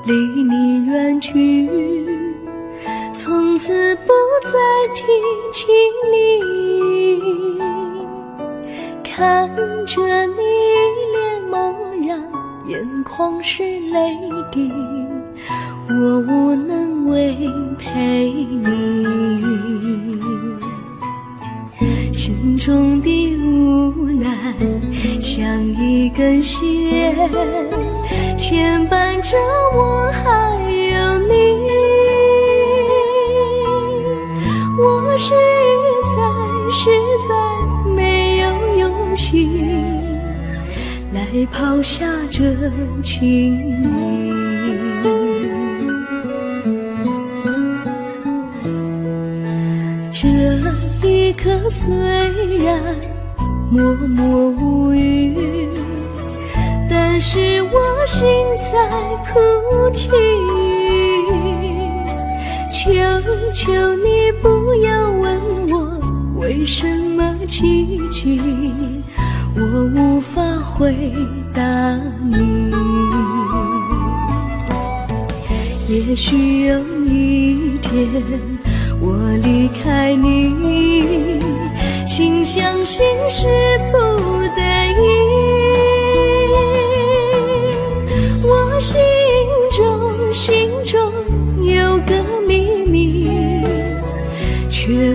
离你远去，从此不再提起你，看着你脸茫然，眼眶是泪滴，我无能为陪你，心中的无奈像一根线牵绊着我还有你，我实在没有勇气来抛下这情谊。这一刻虽然默默无语，但是我心在哭泣，求求你不要问我为什么寂静，我无法回答你。也许有一天我离开你，心相信是不得已，我心中有个秘密，却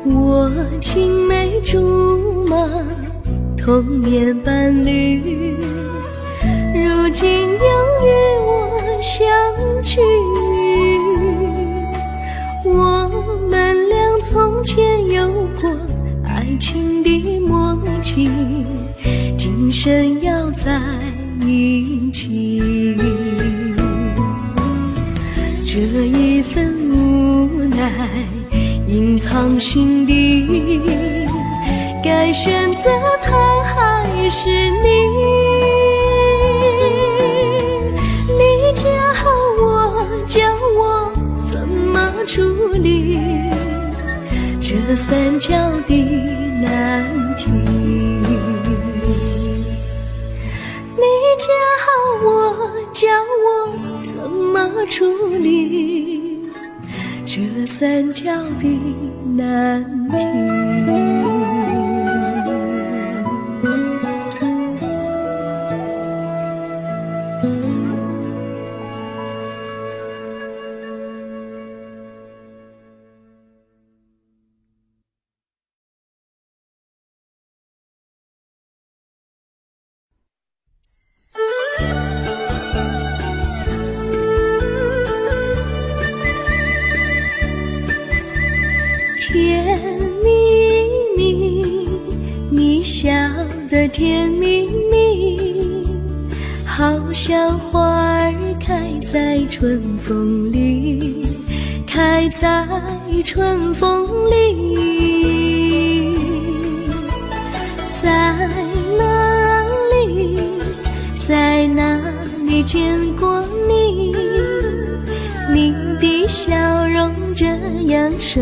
我青梅竹马，童年伴侣，如今又与我相聚。我们俩从前有过爱情的默契，今生要在一起。这一份无奈隐藏心底，该选择他还是你？你教我，教我怎么处理这三角的难题。你教我，教我怎么处理这三角的难题。甜蜜蜜，你笑得甜蜜蜜，好像花儿开在春风里，开在春风里。在哪里，在哪里见过你？你的笑容这样熟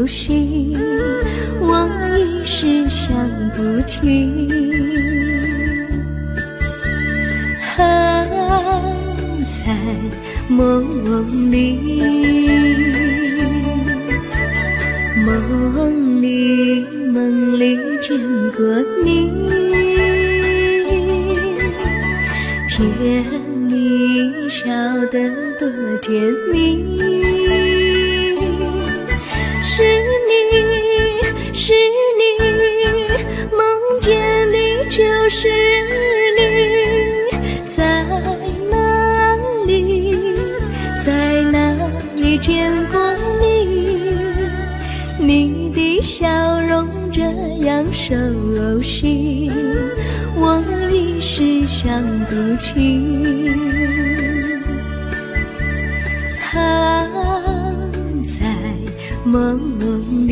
悉，我一时想不起。在梦里，梦里见过你，甜蜜笑得多甜蜜。是你，是你，梦见你就是你。在哪里，在哪里见过你？你的笑容这样熟悉，我一时想不起。在梦里。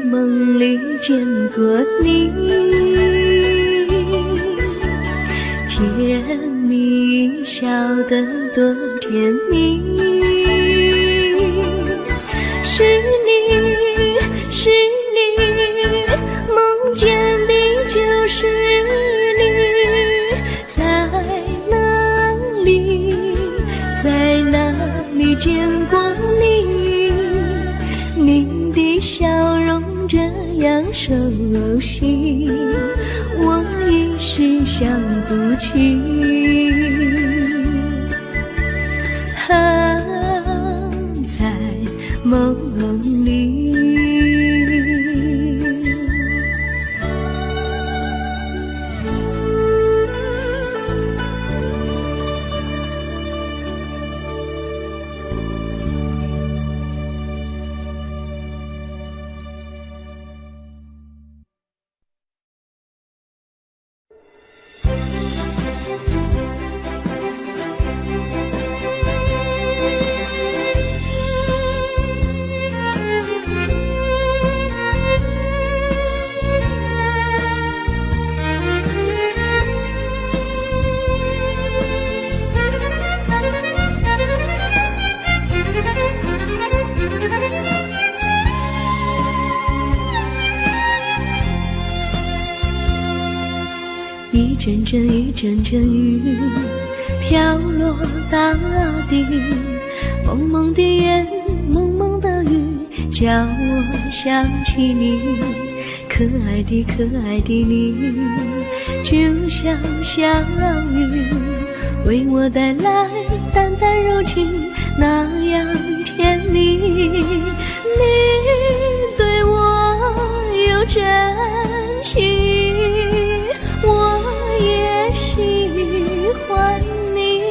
梦里见过你，甜蜜笑得多甜蜜。是你，是你，梦见的就是你。在哪里，在哪里见过你？你的笑容这样熟悉，我一时想不起。在梦里。一阵阵一阵阵雨飘落大地，蒙蒙的烟，蒙蒙的雨，叫我想起你，可爱的可爱的你，就像小雨，为我带来淡淡柔情，那样甜蜜。你对我有真情，我也喜欢你，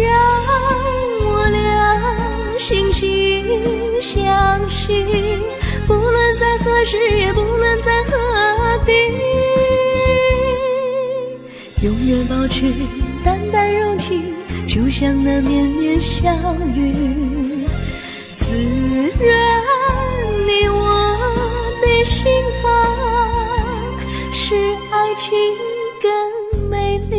让我俩惺惺相惜，不论在何时，也不论在何地，永远保持淡淡柔情，就像那绵绵小雨，滋润你我的心房，使爱情更美丽。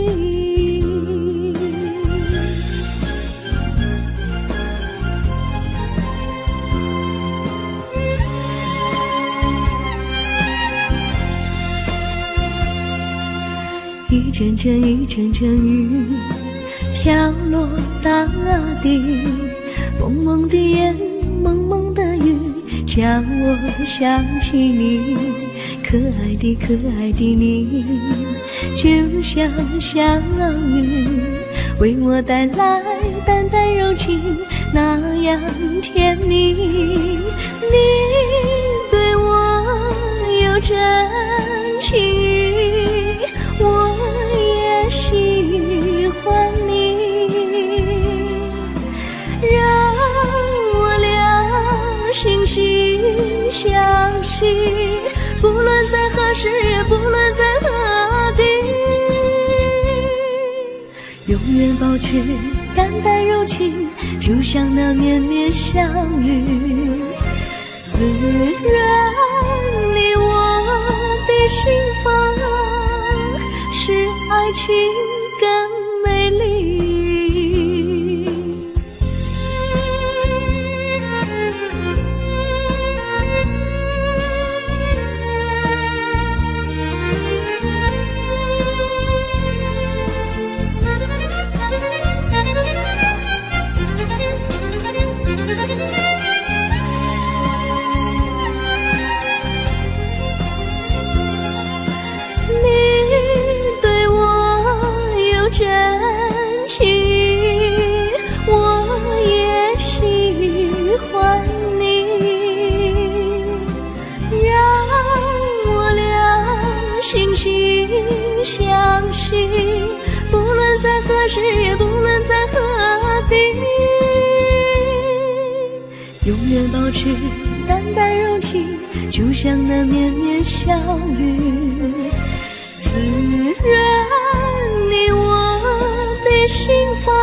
一阵阵一阵阵雨飘落大地，蒙蒙的烟，蒙蒙的雨，叫我想起你，可爱的可爱的你，就像小雨，为我带来淡淡柔情，那样甜蜜。你对我有真情，我也喜欢你，让我俩惺惺相惜，不论在何时，也不论在何地，永远保持淡淡柔情，就像那绵绵小雨，滋润你我的心房，使爱情更美丽。真情，我也喜欢你，让我俩惺惺相惜，不论在何时，也不论在何地，永远保持淡淡柔情，就像那绵绵小雨，滋润你我的心房，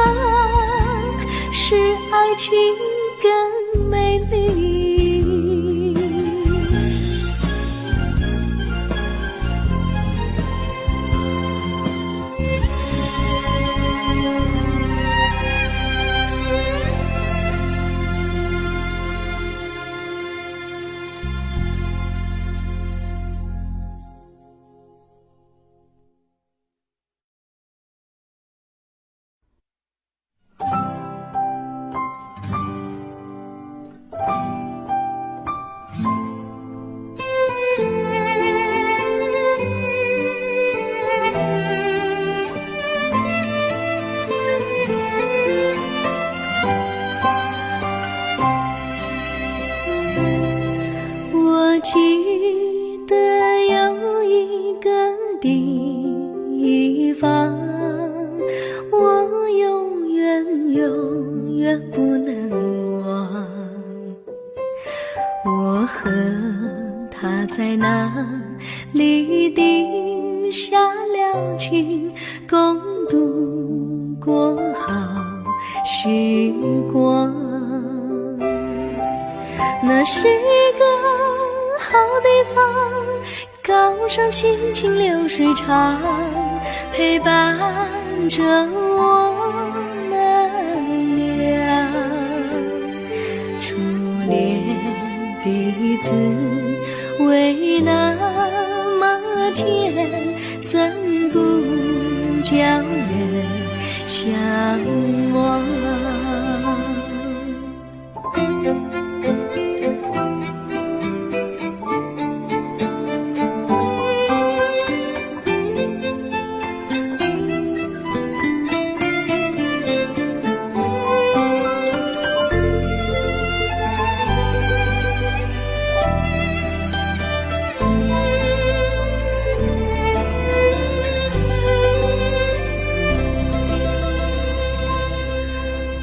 使爱情更美丽。我记得有一个地方，我永远永远不能忘，我和他在那里定下了情，共度过好时光。那是一个好地方，高山清清流水长，陪伴着我们俩。初恋的滋味那么天，怎不叫人向往？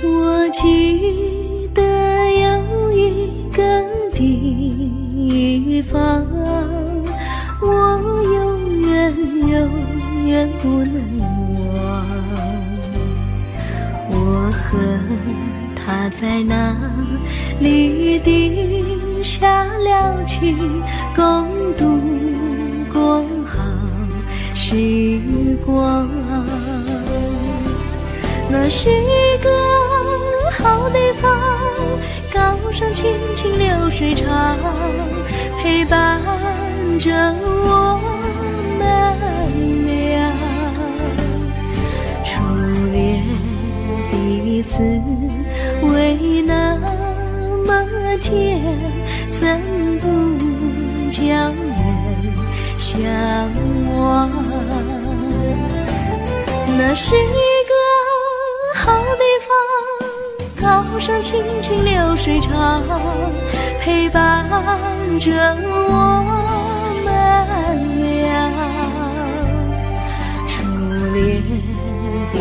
我记得有一个地方，我永远不能忘。我和他在那里定下了情，共度过好时光。那是一个好地方，高山青青流水长，陪伴着我们俩。初恋的滋味那么甜，怎不叫人向往？那是一个好地方，高山青青流水长，陪伴着我们俩。初恋的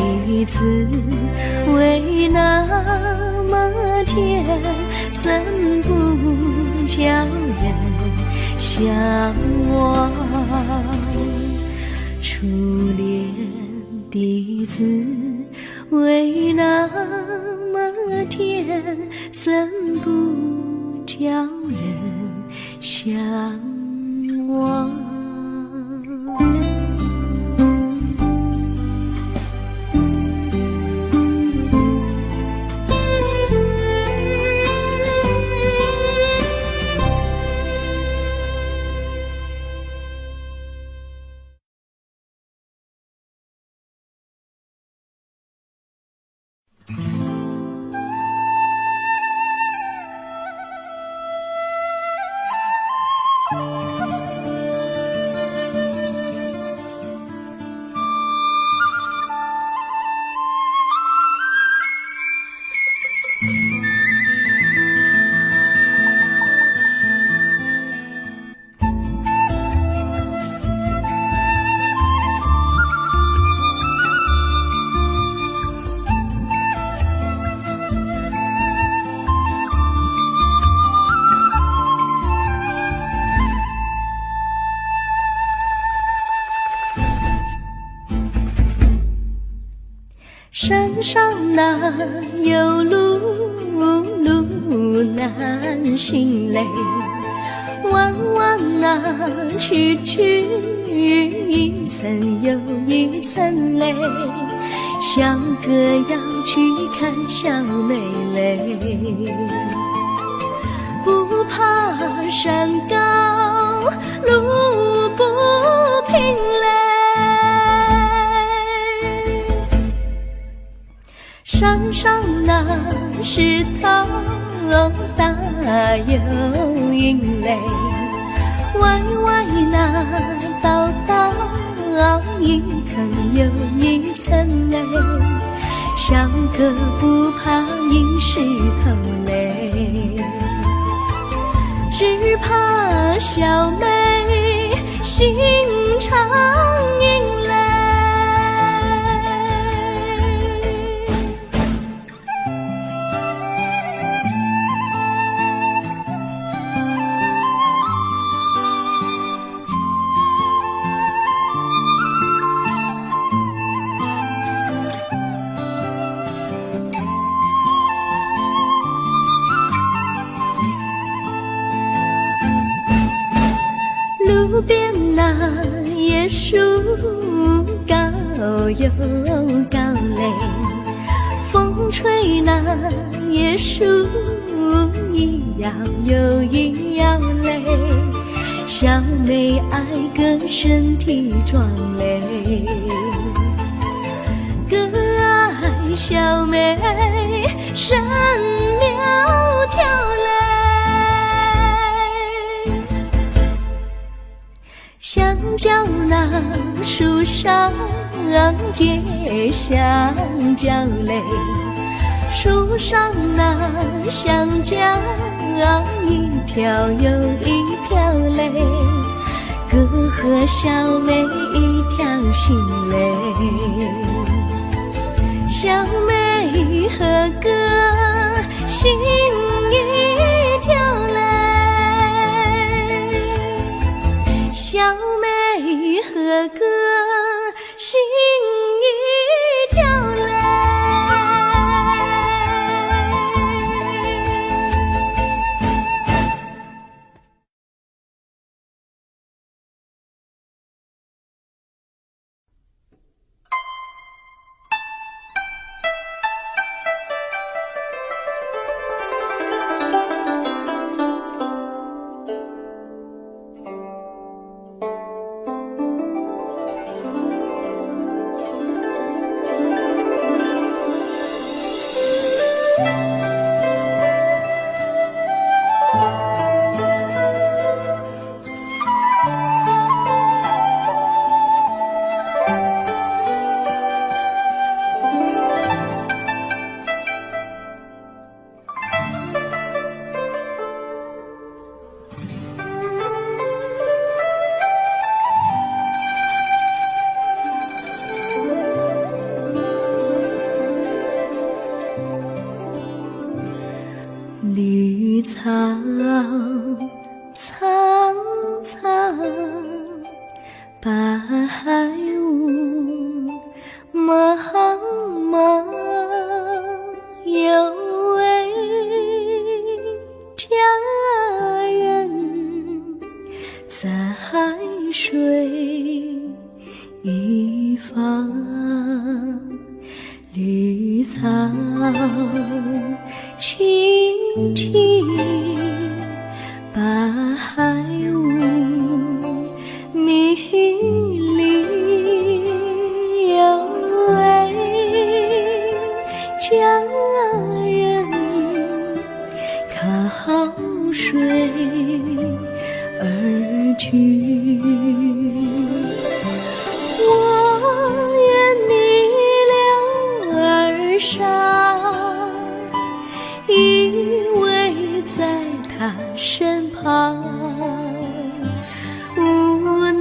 滋味那么甜，怎不叫人向往？初恋的滋味那么甜，怎不叫人向往？山上哪有路，路难行嘞，弯弯哪曲曲，一层又一层嘞，小哥要去看小妹嘞，不怕山高路不平嘞，山上那石头大又硬嘞，歪歪那道道一层又一层嘞，小哥不怕硬石头嘞，只怕小妹心肠硬嘞。路边那椰树高又高嘞，风吹那椰树一摇又一摇嘞，小小妹爱个身体壮嘞，哥爱小妹身苗条嘞。香蕉那树上结香蕉嘞，树上那香蕉一条又一条嘞，哥和小妹一条心嘞，小妹和哥心一条嘞，小妹和哥心一条嘞。绿草苍苍，白雾茫茫，有位佳人在水一方，绿草青青，白雾迷离，有位佳人靠水而居。我愿你留儿伤，依偎在他身旁，无奈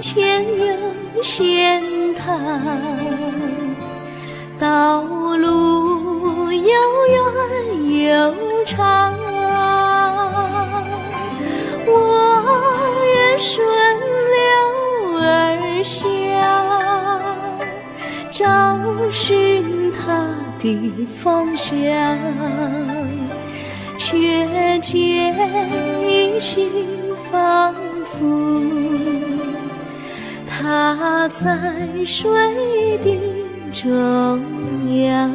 前有险滩，道路又远又长，我愿顺流而下，找寻他的方向，却见一心仿佛他在水的中央。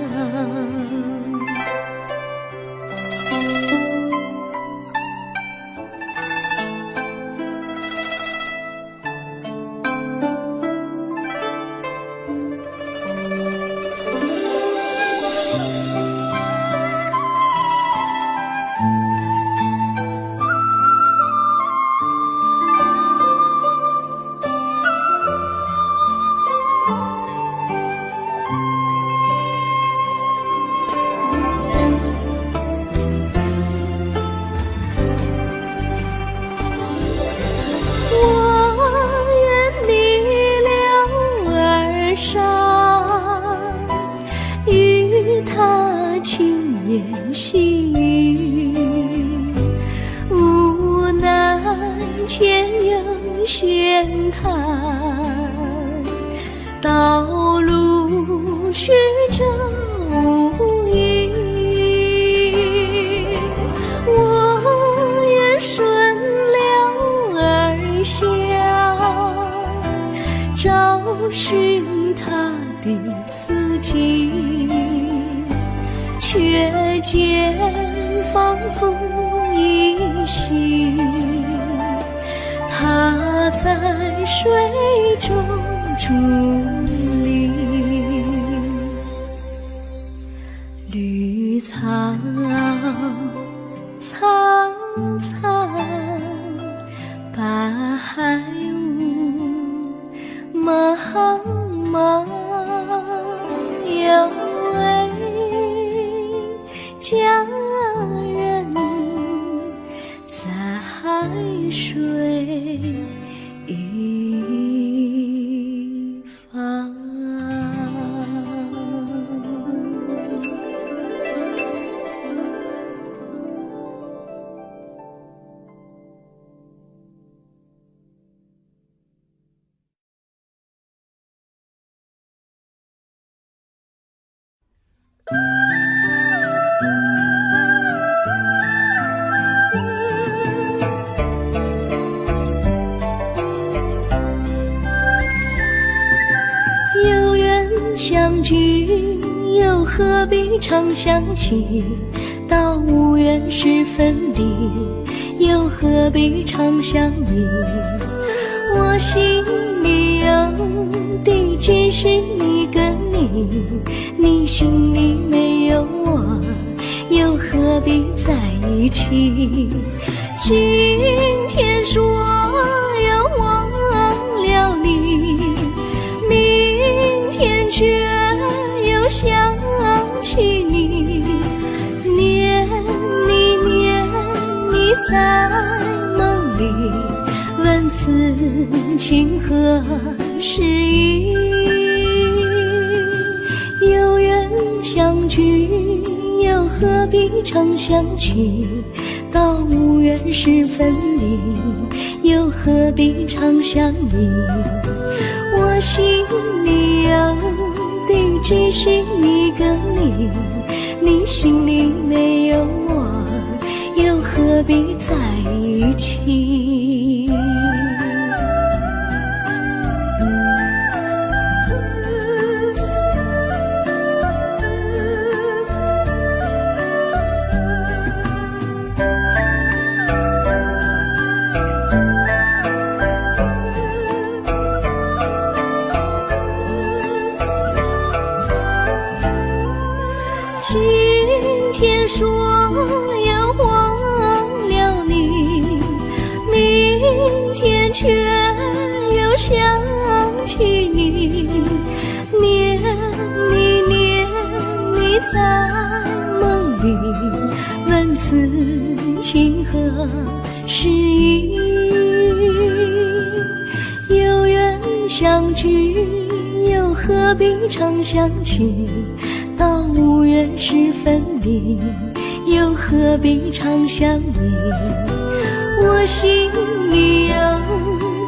细雨，无奈前有险滩，道路曲折无依。我愿顺流而下，找寻他的足迹，却见仿佛依稀他在水中伫立，绿草苍苍，白雾茫茫，有位佳人在水一方。有缘相聚，又何必常相期？到无缘时分离，又何必常相依？我心里有地只是一个你，你心里没有我，又何必在一起？今天说要忘了你，明天却又想起你，念你念你在梦里，问此情何时已？有缘相聚，又何必常相期？到无缘时分离，又何必常相依？我心里有地只是一个你，你心里没有我，又何必在一起？今天说要忘了你，明天却又想起你，念你念你在梦里，问此情何时已？有缘相聚，又何必常相期？到无缘时分离，又何必常相依？我心里有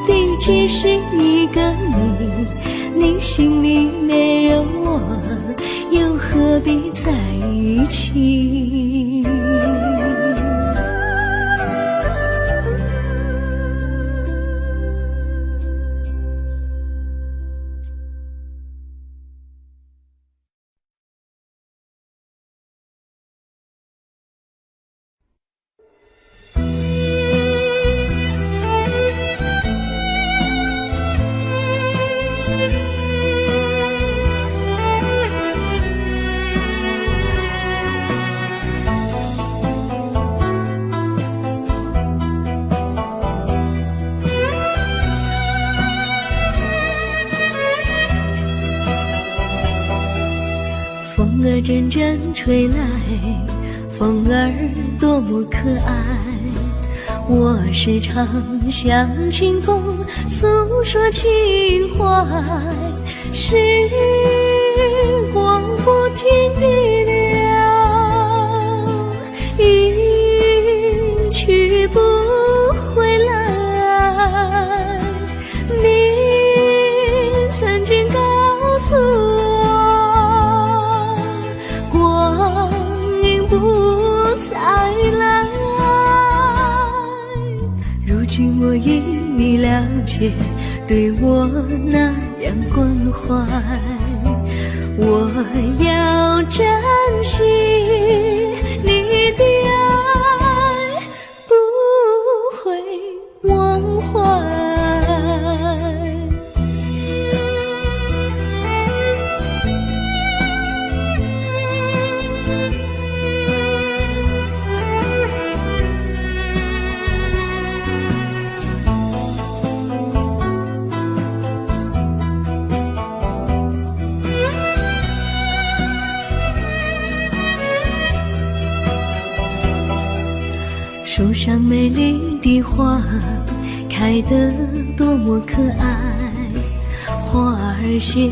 地只是一个你，你心里没有我，又何必在一起？风儿阵阵吹来，风儿多么可爱。我时常向清风诉说情怀，时光不停地流，一去不回来。你曾经告诉我，光阴不再来。如今我已了解，对我那样关怀，我要珍惜你的爱，不会忘怀。树上美丽的花开得多么可爱，花儿谢，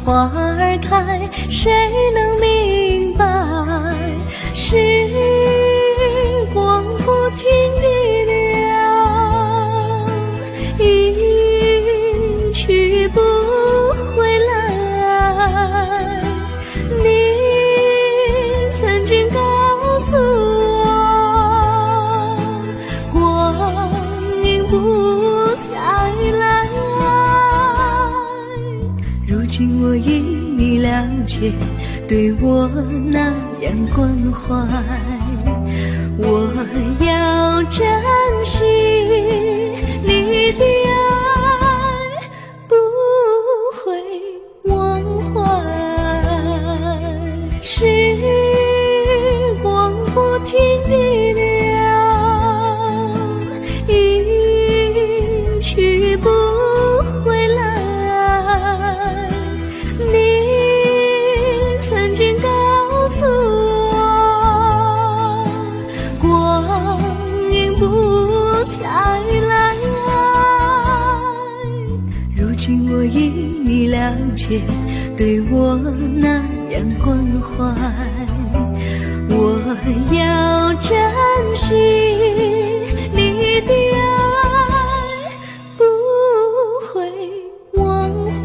花儿开，谁能明白？时光不停地流，一去不回来。你曾经告诉我，光阴不再来。如今我已了解，对我那样关怀，我要珍惜你的爱，不会忘怀。时光不停地流，一去不回来。你曾经告诉我，光阴不再来。如今我已了解，对我那样关怀，我要珍惜你的爱，不会忘怀。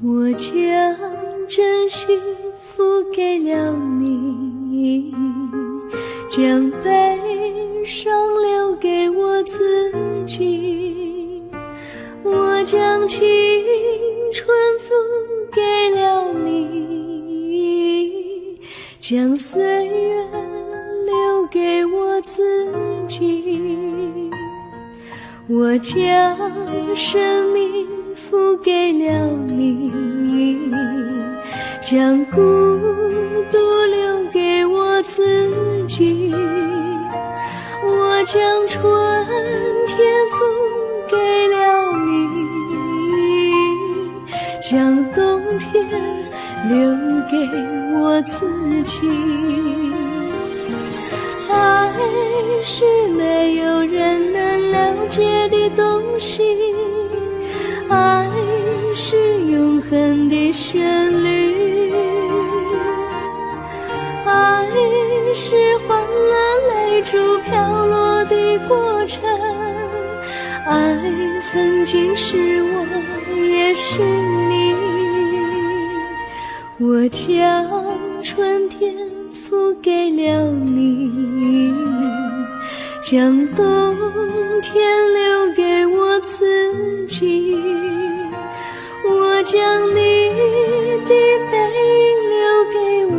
我将真心付给了你，将悲伤留给我自己。我将青春付给了你，将岁月留给我自己。我将生命付给了你，将孤独留给我自己。我将春天付给了你，将冬天留给我自己。爱是没有人能了解的东西，爱是永恒的旋律，爱是欢乐泪珠飘落的过程，爱曾经是我，也是你。我将春天付给了你，将冬天留给我自己。我将你的背影留给我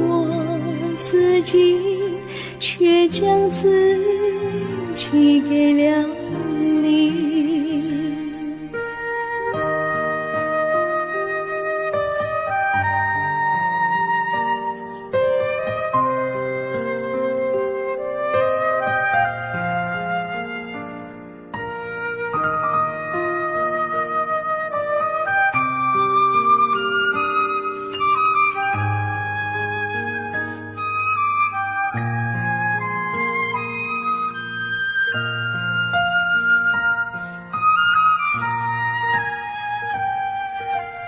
自己，却将自己给了你。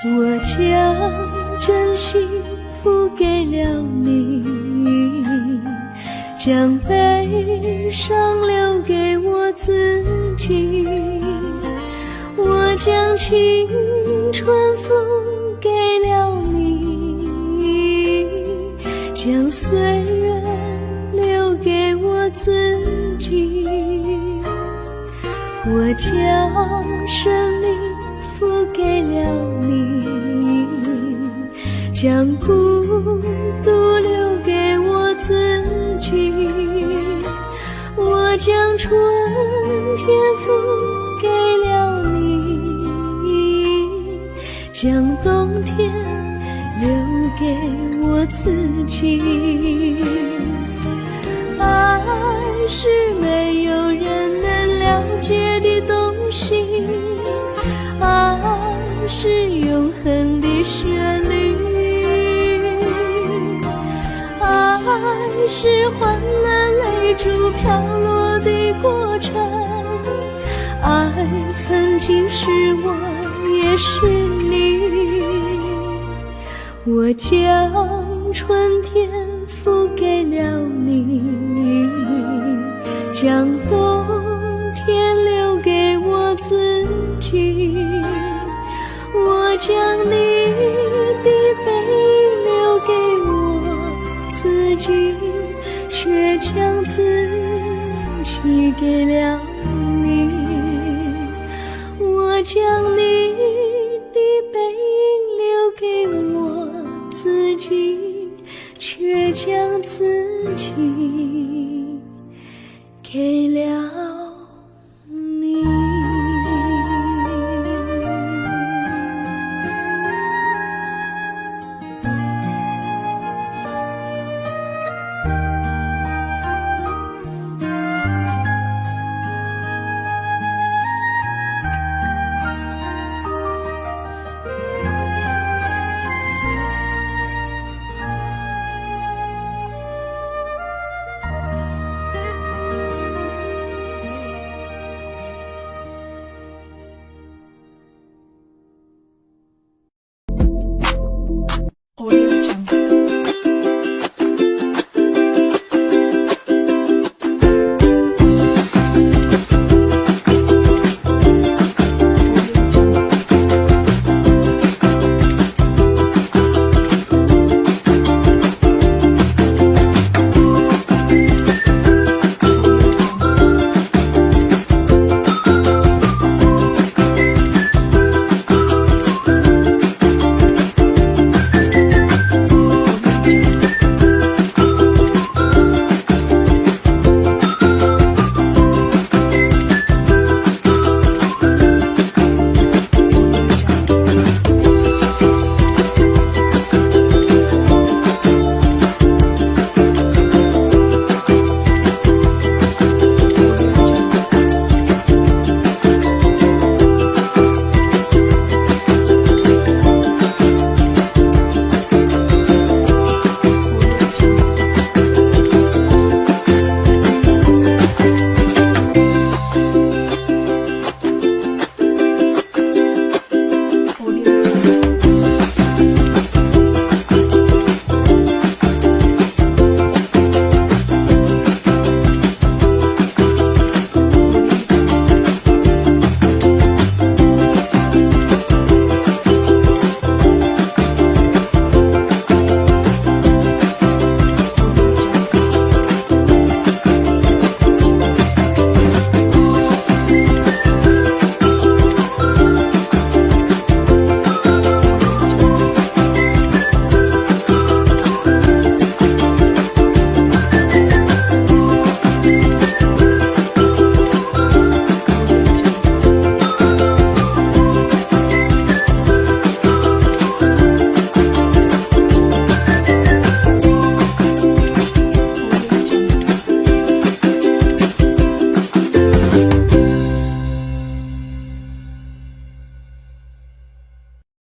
我将真心付给了你，将悲伤留给我自己。我将青春付给了你，将岁月留给我自己。我将生命付给了你，将孤独留给我自己。我将春天付给了你，将冬天留给我自己。爱是没有人能了解的东西，爱是永恒的旋律，爱是换了泪珠飘落的过程，爱曾经是我也是你。我将春天付给了你，将冬天留给我自己。我将你的背影留给我自己，却将自己给了你。我将你的背影留给我自己，却将自己给了